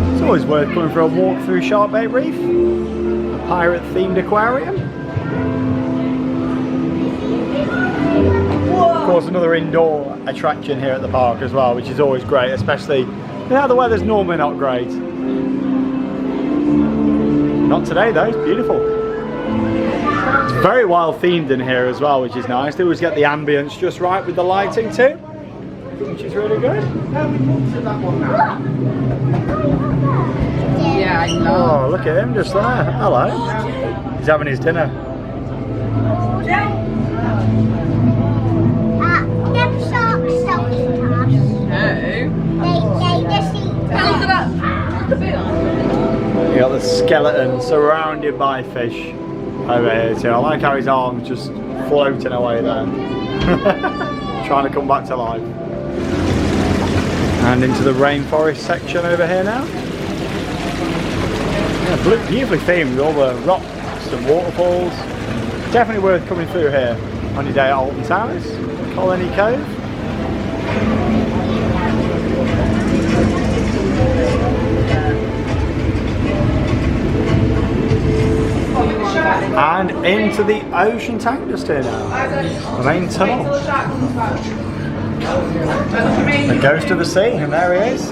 [SPEAKER 1] It's always worth coming for a walk through Sharkbait Reef, a pirate themed aquarium. Of course, another indoor attraction here at the park as well, which is always great, especially now the weather's normally not great. Not today though, it's beautiful. It's very well themed in here as well, which is nice. They always get the ambience just right with the lighting too, which is really good.
[SPEAKER 7] Yeah, I know.
[SPEAKER 1] Oh, look at him just there. Hello. He's having his dinner.
[SPEAKER 8] Get the shark
[SPEAKER 1] skeleton surrounded by fish over here too. I like how his arms just floating away there. Trying to come back to life. And into the rainforest section over here now. Yeah, beautifully themed with all the rocks and waterfalls. Definitely worth coming through here on your day at Alton Towers, Colony Cove. And into the ocean tank just here now, the main tunnel. The ghost of the sea, and there he is.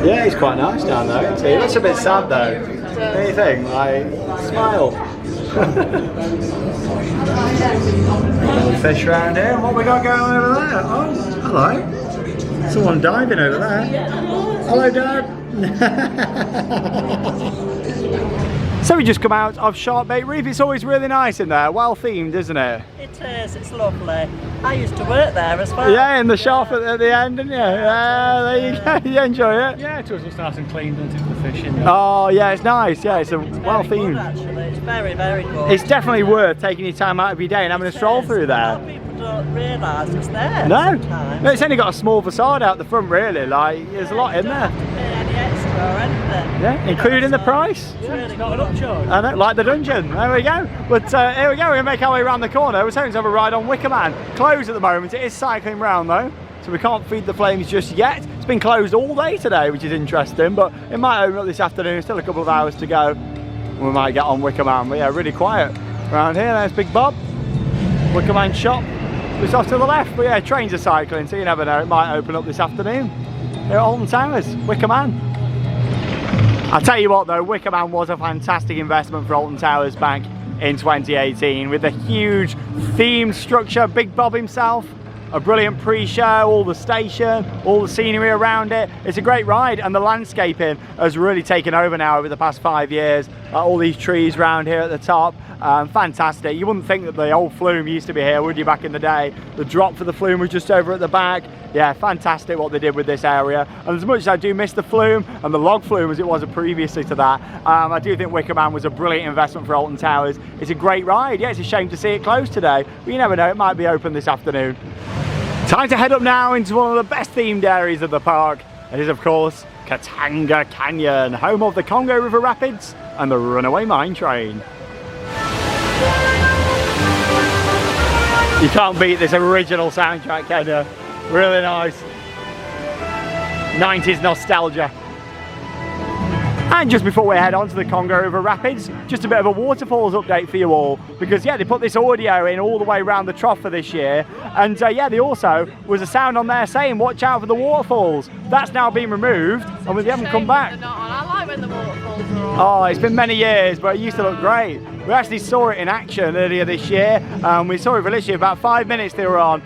[SPEAKER 1] Yeah, he's quite nice down there, isn't he? He looks a bit sad though. What do you think? Like, smile. Little fish around here. What we got going on over there? Oh, hello. Someone diving over there. Hello, Dad. So we just come out of Sharkbait Reef. It's always really nice in there. Well themed, isn't it?
[SPEAKER 3] It is. It's lovely. I used to work there as well.
[SPEAKER 1] Yeah, in the shop at the end, didn't you? Yeah, there you go. You enjoy it?
[SPEAKER 2] Yeah, it was nice and clean, doesn't it, the fish in there?
[SPEAKER 1] Oh, yeah, it's nice. Yeah, it's a well themed.
[SPEAKER 3] Actually, it's very, very good.
[SPEAKER 1] It's definitely worth taking your time out of your day and having a stroll through
[SPEAKER 3] A
[SPEAKER 1] there.
[SPEAKER 3] lot of people don't realise it's there.
[SPEAKER 1] No,
[SPEAKER 3] sometimes.
[SPEAKER 1] no, it's only got a small facade out the front, really. Like, there's a lot in there.
[SPEAKER 3] You don't have to pay any extra or anything.
[SPEAKER 1] Yeah, including the price.
[SPEAKER 3] It's really
[SPEAKER 2] Not
[SPEAKER 3] good.
[SPEAKER 2] an upcharge.
[SPEAKER 1] I know, like the dungeon. There we go. But here we go. We're going to make our way around the corner. We're hoping to have a ride on Wicker Man. Closed at the moment. It is cycling round though, so we can't feed the flames just yet. It's been closed all day today, which is interesting, but it might open up this afternoon. Still a couple of hours to go. We might get on Wicker Man. But yeah, really quiet around here. There's Big Bob. Wicker Man shop. Just off to the left. But yeah, trains are cycling, so you never know. It might open up this afternoon here at Alton Towers. Wicker Man. I'll tell you what though, Wicker Man was a fantastic investment for Alton Towers back in 2018 with the huge themed structure, Big Bob himself, a brilliant pre-show, all the station, all the scenery around it. It's a great ride, and the landscaping has really taken over now over the past 5 years. All these trees around here at the top, fantastic. You wouldn't think that the old flume used to be here, would you, back in the day? The drop for the flume was just over at the back. Yeah, fantastic what they did with this area. And as much as I do miss the flume and the log flume as it was previously to that, I do think Wicker Man was a brilliant investment for Alton Towers. It's a great ride. Yeah, it's a shame to see it closed today, but you never know, it might be open this afternoon. Time to head up now into one of the best themed areas of the park. It is, of course, Katanga Canyon, home of the Congo River Rapids and the Runaway Mine Train. You can't beat this original soundtrack, can you? Really nice. 90s nostalgia. And just before we head on to the Congo River Rapids, just a bit of a waterfalls update for you all, because yeah, they put this audio in all the way around the trough for this year, and yeah, they also was a sound on there saying watch out for the waterfalls. That's now been removed, and we haven't come back.
[SPEAKER 4] I like when the waterfalls are on.
[SPEAKER 1] Oh, it's been many years, but it used to look great. We actually saw it in action earlier this year. We saw it for literally about 5 minutes they were on.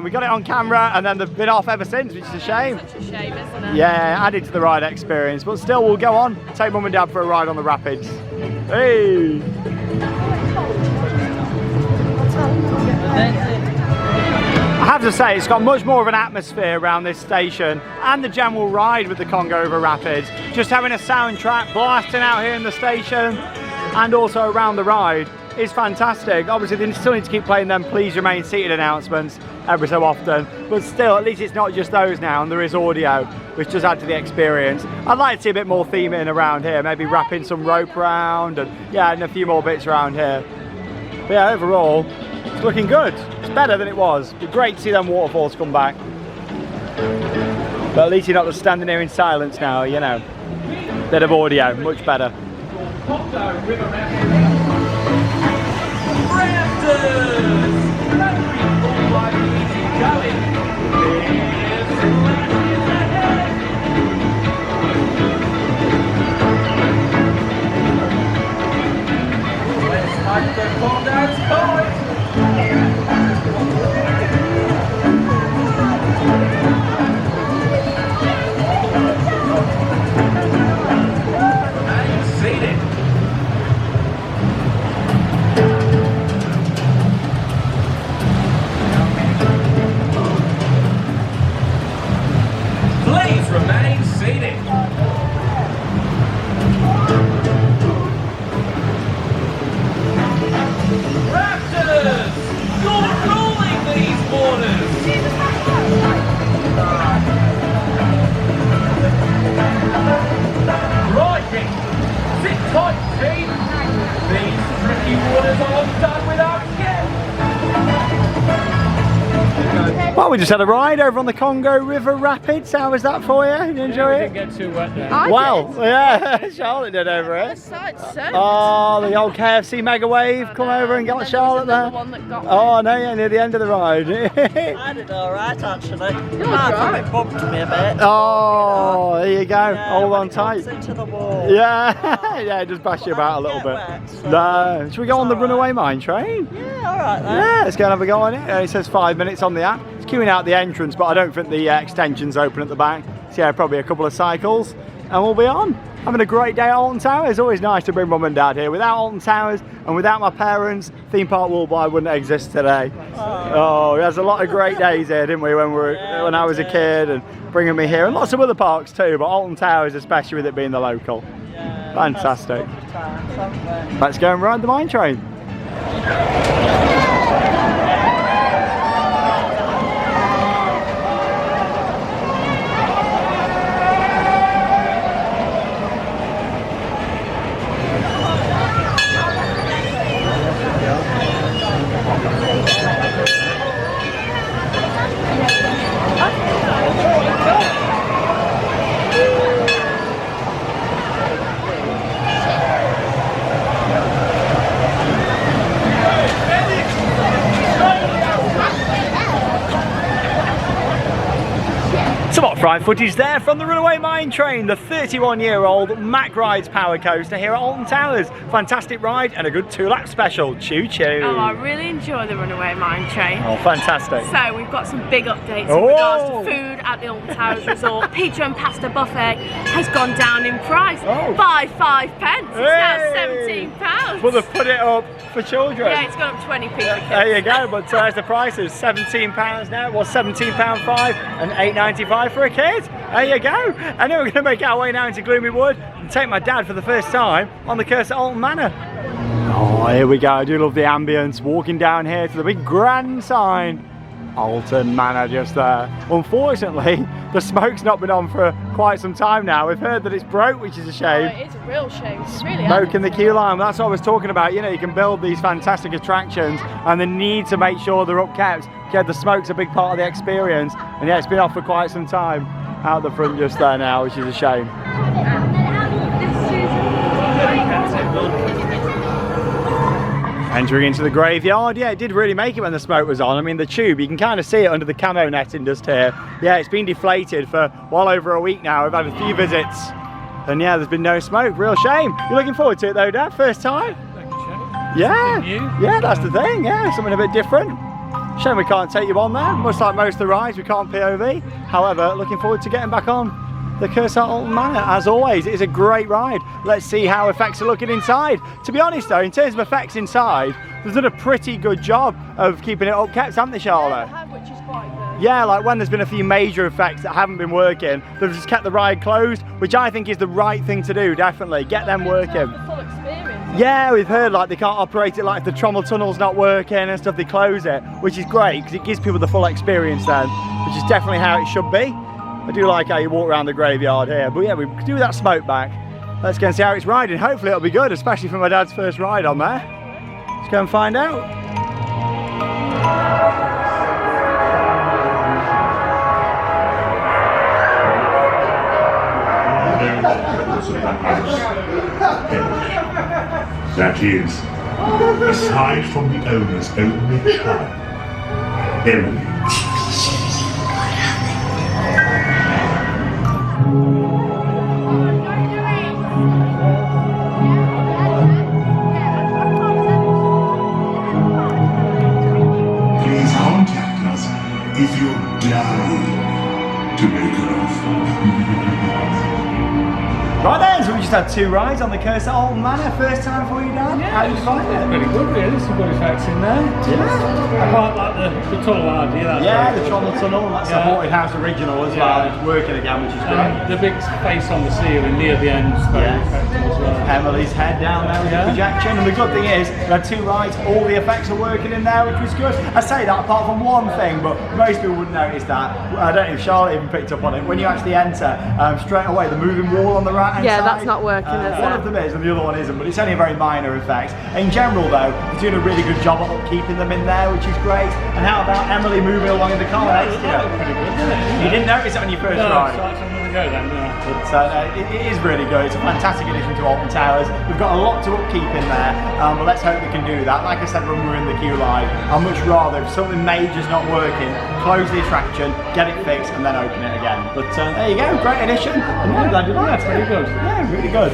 [SPEAKER 1] We got it on camera and then they've been off ever since, which is a shame.
[SPEAKER 4] Such a shame, isn't it?
[SPEAKER 1] Yeah, added to the ride experience, but still we'll go on, take Mum and Dad for a ride on the rapids. Hey! I have to say, it's got much more of an atmosphere around this station and the general ride with the Congo River Rapids. Just having a soundtrack blasting out here in the station and also around the ride is fantastic. Obviously they still need to keep playing them please remain seated announcements every so often, but still at least it's not just those now, and there is audio which does add to the experience. I'd like to see a bit more theming around here, maybe wrapping some rope around and yeah, and a few more bits around here. But yeah, overall it's looking good. It's better than it was. It'd be great to see them waterfalls come back, but at least you're not just standing here in silence now, you know. Bit of audio, much better. we just had a ride over on the Congo River Rapids. How was that for you? Did you enjoy
[SPEAKER 2] It
[SPEAKER 1] it?
[SPEAKER 2] didn't get too wet there.
[SPEAKER 1] Well, yeah, Charlotte did over it. Oh, the old KFC Mega Wave come over and got Charlotte there. Oh no, yeah, near the end of the ride.
[SPEAKER 3] I did alright actually. It bumped me a bit.
[SPEAKER 1] Oh, there you go. Hold on tight.
[SPEAKER 3] Into the wall.
[SPEAKER 1] Yeah, yeah, it just bash you about a little bit.
[SPEAKER 3] Wet, so
[SPEAKER 1] No, should we go on the runaway mine train?
[SPEAKER 3] yeah, alright then.
[SPEAKER 1] Yeah, let's go and have a go on it. It says 5 minutes on the app. It's queuing out the entrance, but I don't think the extension's open at the back. So yeah, probably a couple of cycles and we'll be on. Having a great day at Alton Towers. It's always nice to bring mum and dad here. Without Alton Towers and without my parents, Theme Park Woolby wouldn't exist today. Oh, there's a lot of great days here, didn't we, when I was a kid, and bringing me here, and lots of other parks too, but Alton Towers, especially with it being the local.
[SPEAKER 3] Yeah,
[SPEAKER 1] Fantastic.
[SPEAKER 3] times, haven't we?
[SPEAKER 1] Let's go and ride the mine train. Some hot fried footage there from the Runaway Mine Train, the 31-year-old Mack Rides power coaster here at Alton Towers. Fantastic ride and a good 2-lap special. Choo choo.
[SPEAKER 4] Oh, I really enjoy the Runaway Mine Train.
[SPEAKER 1] Oh, fantastic.
[SPEAKER 4] So we've got some big updates in regards to food at the Alton Towers Resort. Pizza and pasta buffet has gone down in price by 5 pence. It's now £17.
[SPEAKER 1] Well, they've put it up for children.
[SPEAKER 4] Yeah, it's gone up 20p for kids.
[SPEAKER 1] There you go, but as the price is £17 now, well, £17.5 and £8.95 for a kid. There you go. And then we're going to make our way now into Gloomy Wood and take my dad for the first time on the curse at Alton Manor. Oh, here we go. I do love the ambience. Walking down here to the big grand sign. Alton Manor just there. Unfortunately, the smoke's not been on for quite some time now. We've heard that it's broke, which is a shame.
[SPEAKER 4] Oh, it is a real shame. It's really
[SPEAKER 1] Smoke in the queue line. That's what I was talking about. You know, you can build these fantastic attractions and the need to make sure they're upkept. Yeah, the smoke's a big part of the experience. And yeah, it's been off for quite some time out the front just there now, which is a shame. Entering into the graveyard, yeah, it did really make it when the smoke was on. I mean, the tube, you can kind of see it under the camo netting just here. Yeah, it's been deflated for well over a week now. We've had a few visits, and yeah, there's been no smoke. Real shame. You're looking forward to it though, Dad? First time? Yeah, yeah, that's the thing. Yeah, something a bit different. Shame we can't take you on there. Much like most of the rides, we can't POV. However, looking forward to getting back on the Curse at Alton Manor. As always, it is a great ride. Let's see how effects are looking inside. To be honest though, in terms of effects inside, they've done a pretty good job of keeping it upkept, haven't they, Charlotte?
[SPEAKER 4] Which is quite good.
[SPEAKER 1] Yeah, like when there's been a few major effects that haven't been working, they've just kept the ride closed, which I think is the right thing to do, definitely. Get them working.
[SPEAKER 4] The full experience.
[SPEAKER 1] Yeah, we've heard like they can't operate it, like if the trommel tunnel's not working and stuff, they close it, which is great because it gives people the full experience then, which is definitely how it should be. I do like how you walk around the graveyard here, but yeah, we do that smoke back. Let's go and see how it's riding. Hopefully it'll be good, especially for my dad's first ride on there. Let's go and find out.
[SPEAKER 7] That is, aside from the owner's only child, Emily. Please contact us if you're down to make an offer.
[SPEAKER 1] Right then, so we just had 2 rides on the Curse at Alton Manor. First time for you, Dad?
[SPEAKER 2] Yeah,
[SPEAKER 1] How did you find it?
[SPEAKER 2] Pretty good, really. Some good effects in there.
[SPEAKER 1] Yeah.
[SPEAKER 2] I quite like the tunnel idea. That's
[SPEAKER 1] Yeah,
[SPEAKER 2] very
[SPEAKER 1] the
[SPEAKER 2] good.
[SPEAKER 1] trommel tunnel, that's the Haunted House original as well. It's working again, which is great.
[SPEAKER 2] And the big face on the ceiling near the end is very effective as well.
[SPEAKER 1] Emily's head down there with the projection, and the good thing is we had 2 rides, all the effects are working in there, which was good. I say that apart from one thing, but most people wouldn't notice that. I don't know if Charlotte even picked up on it. When you actually enter, straight away the moving wall on the right hand side.
[SPEAKER 4] Yeah, that's not not working, is
[SPEAKER 1] One
[SPEAKER 4] it?
[SPEAKER 1] of them is and the other one isn't, but it's only a very minor effect. In general though, they're doing a really good job of keeping them in there, which is great. And how about Emily moving along in the car next to you?
[SPEAKER 2] Pretty good, isn't it?
[SPEAKER 1] You didn't notice it on your first
[SPEAKER 2] No,
[SPEAKER 1] ride?
[SPEAKER 2] so I'm gonna go then, yeah.
[SPEAKER 1] But it is really good. It's a fantastic addition to Alton Towers. We've got a lot to upkeep in there, but let's hope they can do that. Like I said when we were in the queue line, I'd much rather, if something major's not working, close the attraction, get it fixed, and then open it again. But there you go, great addition. I'm really glad you liked it.
[SPEAKER 2] Pretty good.
[SPEAKER 1] Yeah, really good.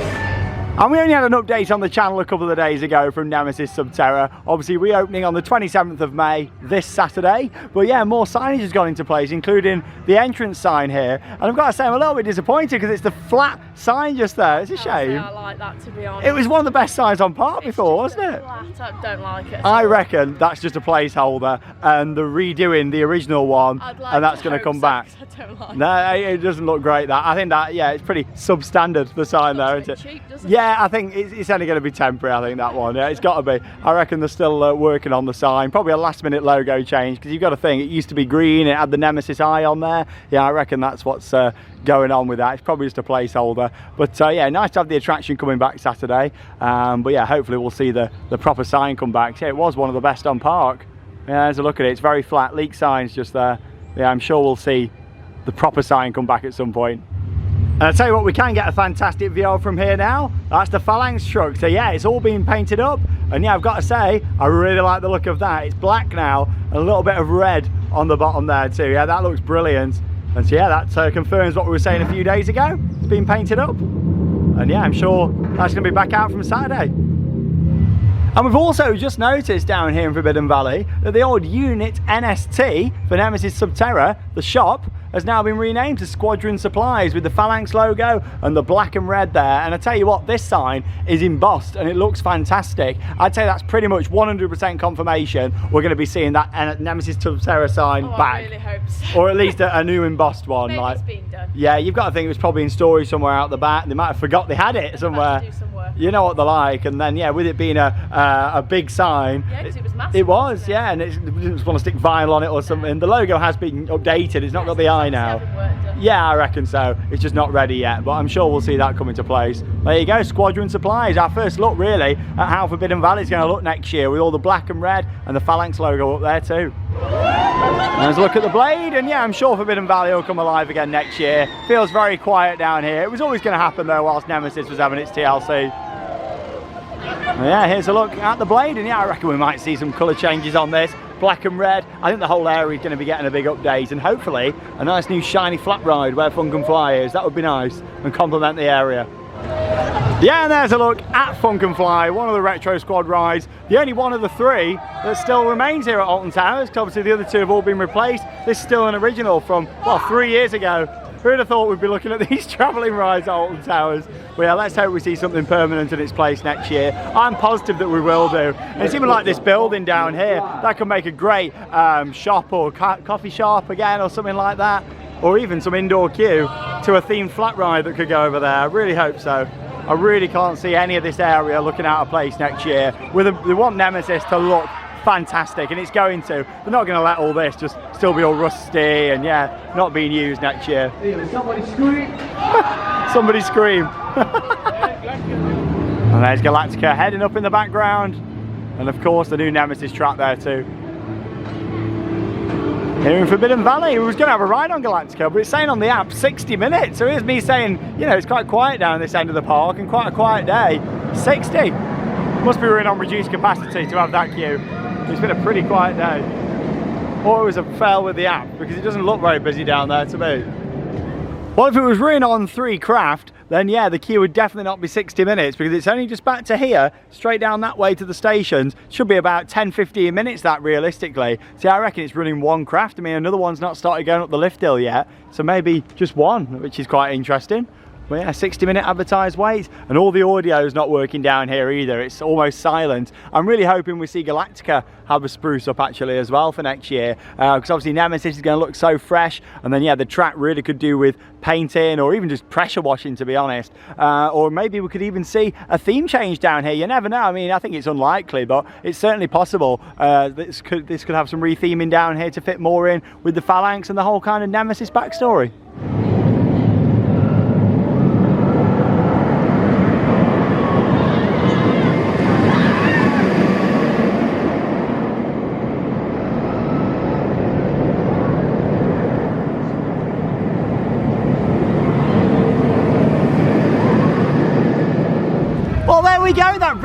[SPEAKER 1] And we only had an update on the channel a couple of days ago from Nemesis Subterra. Obviously reopening on the 27th of May, this Saturday. But yeah, more signage has gone into place, including the entrance sign here. And I've got to say, I'm a little bit disappointed because it's the flat sign just there. It's a shame.
[SPEAKER 4] I like that, to be honest.
[SPEAKER 1] It was one of the best signs on park before, wasn't it?
[SPEAKER 4] I don't like it.
[SPEAKER 1] I reckon that's just a placeholder and they're redoing the original one, and that's going to come back.
[SPEAKER 4] I don't like
[SPEAKER 1] No, it doesn't look great, that. I think that, yeah, it's pretty substandard, the sign there, isn't it?
[SPEAKER 4] cheap, doesn't it?
[SPEAKER 1] Yeah, I think it's only going to be temporary, I think, that one. Yeah, it's got to be. I reckon they're still working on the sign. Probably a last minute logo change, because you've got to think, it used to be green, it had the Nemesis eye on there. Yeah, I reckon that's what's going on with that. It's probably just a placeholder. But yeah, nice to have the attraction coming back Saturday. But yeah, hopefully we'll see the proper sign come back. Yeah, it was one of the best on park. Yeah, there's a look at it. It's very flat. Leak signs just there. Yeah, I'm sure we'll see the proper sign come back at some point. And I'll tell you what, we can get a fantastic view from here now. That's the Phalanx truck. So yeah, it's all been painted up. And yeah, I've got to say, I really like the look of that. It's black now, and a little bit of red on the bottom there too. Yeah, that looks brilliant. And so yeah, that confirms what we were saying a few days ago. It's been painted up. And yeah, I'm sure that's going to be back out from Saturday. And we've also just noticed down here in Forbidden Valley that the old Unit NST for Nemesis Subterra, the shop, has now been renamed to Squadron Supplies with the Phalanx logo and the black and red there. And I tell you what, this sign is embossed and it looks fantastic. I'd say that's pretty much 100% confirmation we're going to be seeing that Nemesis Subterra sign back.
[SPEAKER 4] I really hope so.
[SPEAKER 1] Or at least a new embossed one.
[SPEAKER 4] Maybe
[SPEAKER 1] like,
[SPEAKER 4] it's been done.
[SPEAKER 1] yeah, you've got to think it was probably in storage somewhere out the back. They might have forgot they had it somewhere.
[SPEAKER 4] Do some work.
[SPEAKER 1] You know what they're like, and then yeah, with it being a big sign,
[SPEAKER 4] Yeah, because it was massive.
[SPEAKER 1] it was,
[SPEAKER 4] wasn't it?
[SPEAKER 1] yeah, and they didn't just want to stick vinyl on it or something. The logo has been updated, it's not got the eye now. Yeah, I reckon so. It's just not ready yet, but I'm sure we'll see that come into place. There you go, Squadron Supplies. Our first look really at how Forbidden Valley is going to look next year with all the black and red and the Phalanx logo up there too. Let's look at the blade, and yeah, I'm sure Forbidden Valley will come alive again next year. Feels very quiet down here. It was always going to happen though whilst Nemesis was having its TLC. Yeah, here's a look at the blade, and yeah, I reckon we might see some colour changes on this. Black and red. I think the whole area is going to be getting a big update, and hopefully a nice new shiny flat ride where Funk and Fly is. That would be nice and complement the area. Yeah, and there's a look at Funk and Fly, one of the Retro Squad rides, the only one of the three that still remains here at Alton Towers, because obviously the other two have all been replaced. This is still an original from, well, 3 years ago. Who would have thought we'd be looking at these travelling rides at Alton Towers? Well, yeah, let's hope we see something permanent in its place next year. I'm positive that we will do. And it's even like this building down here, that could make a great shop or coffee shop again or something like that. Or even some indoor queue to a themed flat ride that could go over there. I really hope so. I really can't see any of this area looking out of place next year. They want Nemesis to look fantastic, and it's going to. They're not going to let all this just still be all rusty and yeah, not being used next year.
[SPEAKER 5] Somebody scream!
[SPEAKER 1] Somebody scream! And there's Galactica heading up in the background, and of course the new Nemesis track there too. Here in Forbidden Valley, we was going to have a ride on Galactica, but it's saying on the app 60 minutes. So here's me saying, you know, it's quite quiet down this end of the park and quite a quiet day. 60. Must be running on reduced capacity to have that queue. It's been a pretty quiet day. Or it was a fail with the app, because it doesn't look very busy down there to me. Well, if it was running on 3 craft, then yeah, the queue would definitely not be 60 minutes, because it's only just back to here, straight down that way to the stations. Should be about 10-15 minutes that realistically. See, I reckon it's running 1 craft. I mean, another one's not started going up the lift hill yet, so maybe just 1, which is quite interesting. Well, yeah, 60-minute advertised wait, and all the audio is not working down here either. It's almost silent. I'm really hoping we see Galactica have a spruce up actually as well for next year, because obviously Nemesis is going to look so fresh, and then yeah, the track really could do with painting or even just pressure washing, to be honest. Or maybe we could even see a theme change down here. You never know. I mean, I think it's unlikely, but it's certainly possible. This could have some retheming down here to fit more in with the Phalanx and the whole kind of Nemesis backstory.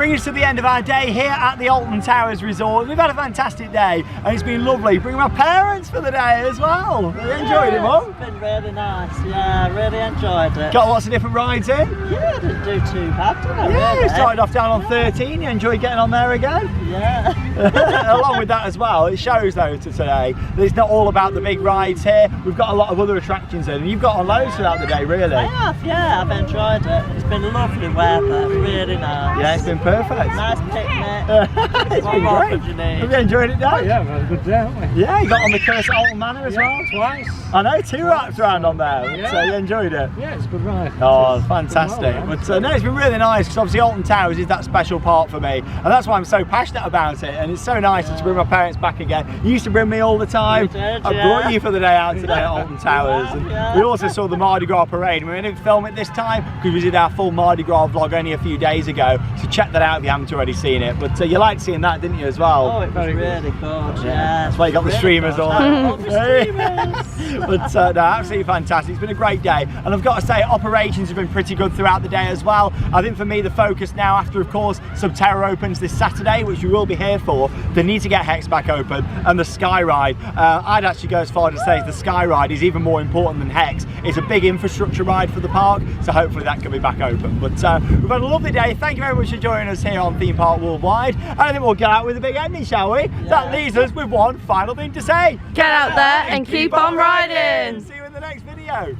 [SPEAKER 1] brings us to the end of our day here at the Alton Towers Resort. We've had a fantastic day and it's been lovely. Bringing my parents for the day as well. Have you enjoyed it, Mum?
[SPEAKER 3] It's been really nice, yeah, I really enjoyed it.
[SPEAKER 1] Got lots of different rides in?
[SPEAKER 3] Yeah, I didn't do too bad, did I?
[SPEAKER 1] Yeah,
[SPEAKER 3] really?
[SPEAKER 1] you started off down on 13, you enjoyed getting on there again?
[SPEAKER 3] Yeah.
[SPEAKER 1] Along with that as well, it shows though to today that it's not all about the big rides here. We've got a lot of other attractions in and you've got on loads throughout the day, really.
[SPEAKER 3] I have, yeah, I've enjoyed it. It's been lovely weather, really nice.
[SPEAKER 1] Yeah, it's been perfect.
[SPEAKER 3] Nice picnic.
[SPEAKER 1] It's been
[SPEAKER 3] more
[SPEAKER 1] great.
[SPEAKER 3] could you need?
[SPEAKER 1] Have you enjoyed it, Dad?
[SPEAKER 2] Yeah, we've had a good day, haven't we?
[SPEAKER 1] Yeah, you got on the curse at Alton Manor as well?
[SPEAKER 2] Twice.
[SPEAKER 1] I know, 2 wraps around on there,
[SPEAKER 2] Yeah.
[SPEAKER 1] so you enjoyed it.
[SPEAKER 2] Yeah, it's a good ride.
[SPEAKER 1] Oh,
[SPEAKER 2] It's
[SPEAKER 1] fantastic.
[SPEAKER 2] been well,
[SPEAKER 1] But no, it's been really nice because obviously Alton Towers is that special part for me and that's why I'm so passionate about it, and it's so nice to bring my parents back again. You used to bring me all the time.
[SPEAKER 3] You did,
[SPEAKER 1] I
[SPEAKER 3] yeah.
[SPEAKER 1] brought you for the day out today at Alton Towers. And
[SPEAKER 3] yeah.
[SPEAKER 1] we also saw the Mardi Gras parade and we didn't film it this time because we did our full Mardi Gras vlog only a few days ago, so check that out if you haven't already seen it. But you liked seeing that, didn't you, as well?
[SPEAKER 3] Oh, it was really good, yeah.
[SPEAKER 1] That's why you got the
[SPEAKER 3] Really
[SPEAKER 1] streamers
[SPEAKER 3] good.
[SPEAKER 1] on.
[SPEAKER 3] All the streamers.
[SPEAKER 1] But no, absolutely fantastic. It's been a great day, and I've got to say operations have been pretty good throughout the day as well. I think for me the focus now, after of course Subterra opens this Saturday, which we will be here for, they need to get Hex back open, and the Sky Ride. I'd actually go as far to say the Sky Ride is even more important than Hex. It's a big infrastructure ride for the park, so hopefully that can be back open. But we've had a lovely day. Thank you very much for joining us here on Theme Park Worldwide, and I think we'll get out with a big ending, shall we? That leaves us with one final thing to say.
[SPEAKER 4] Get out there and keep on riding.
[SPEAKER 1] See you in the next video.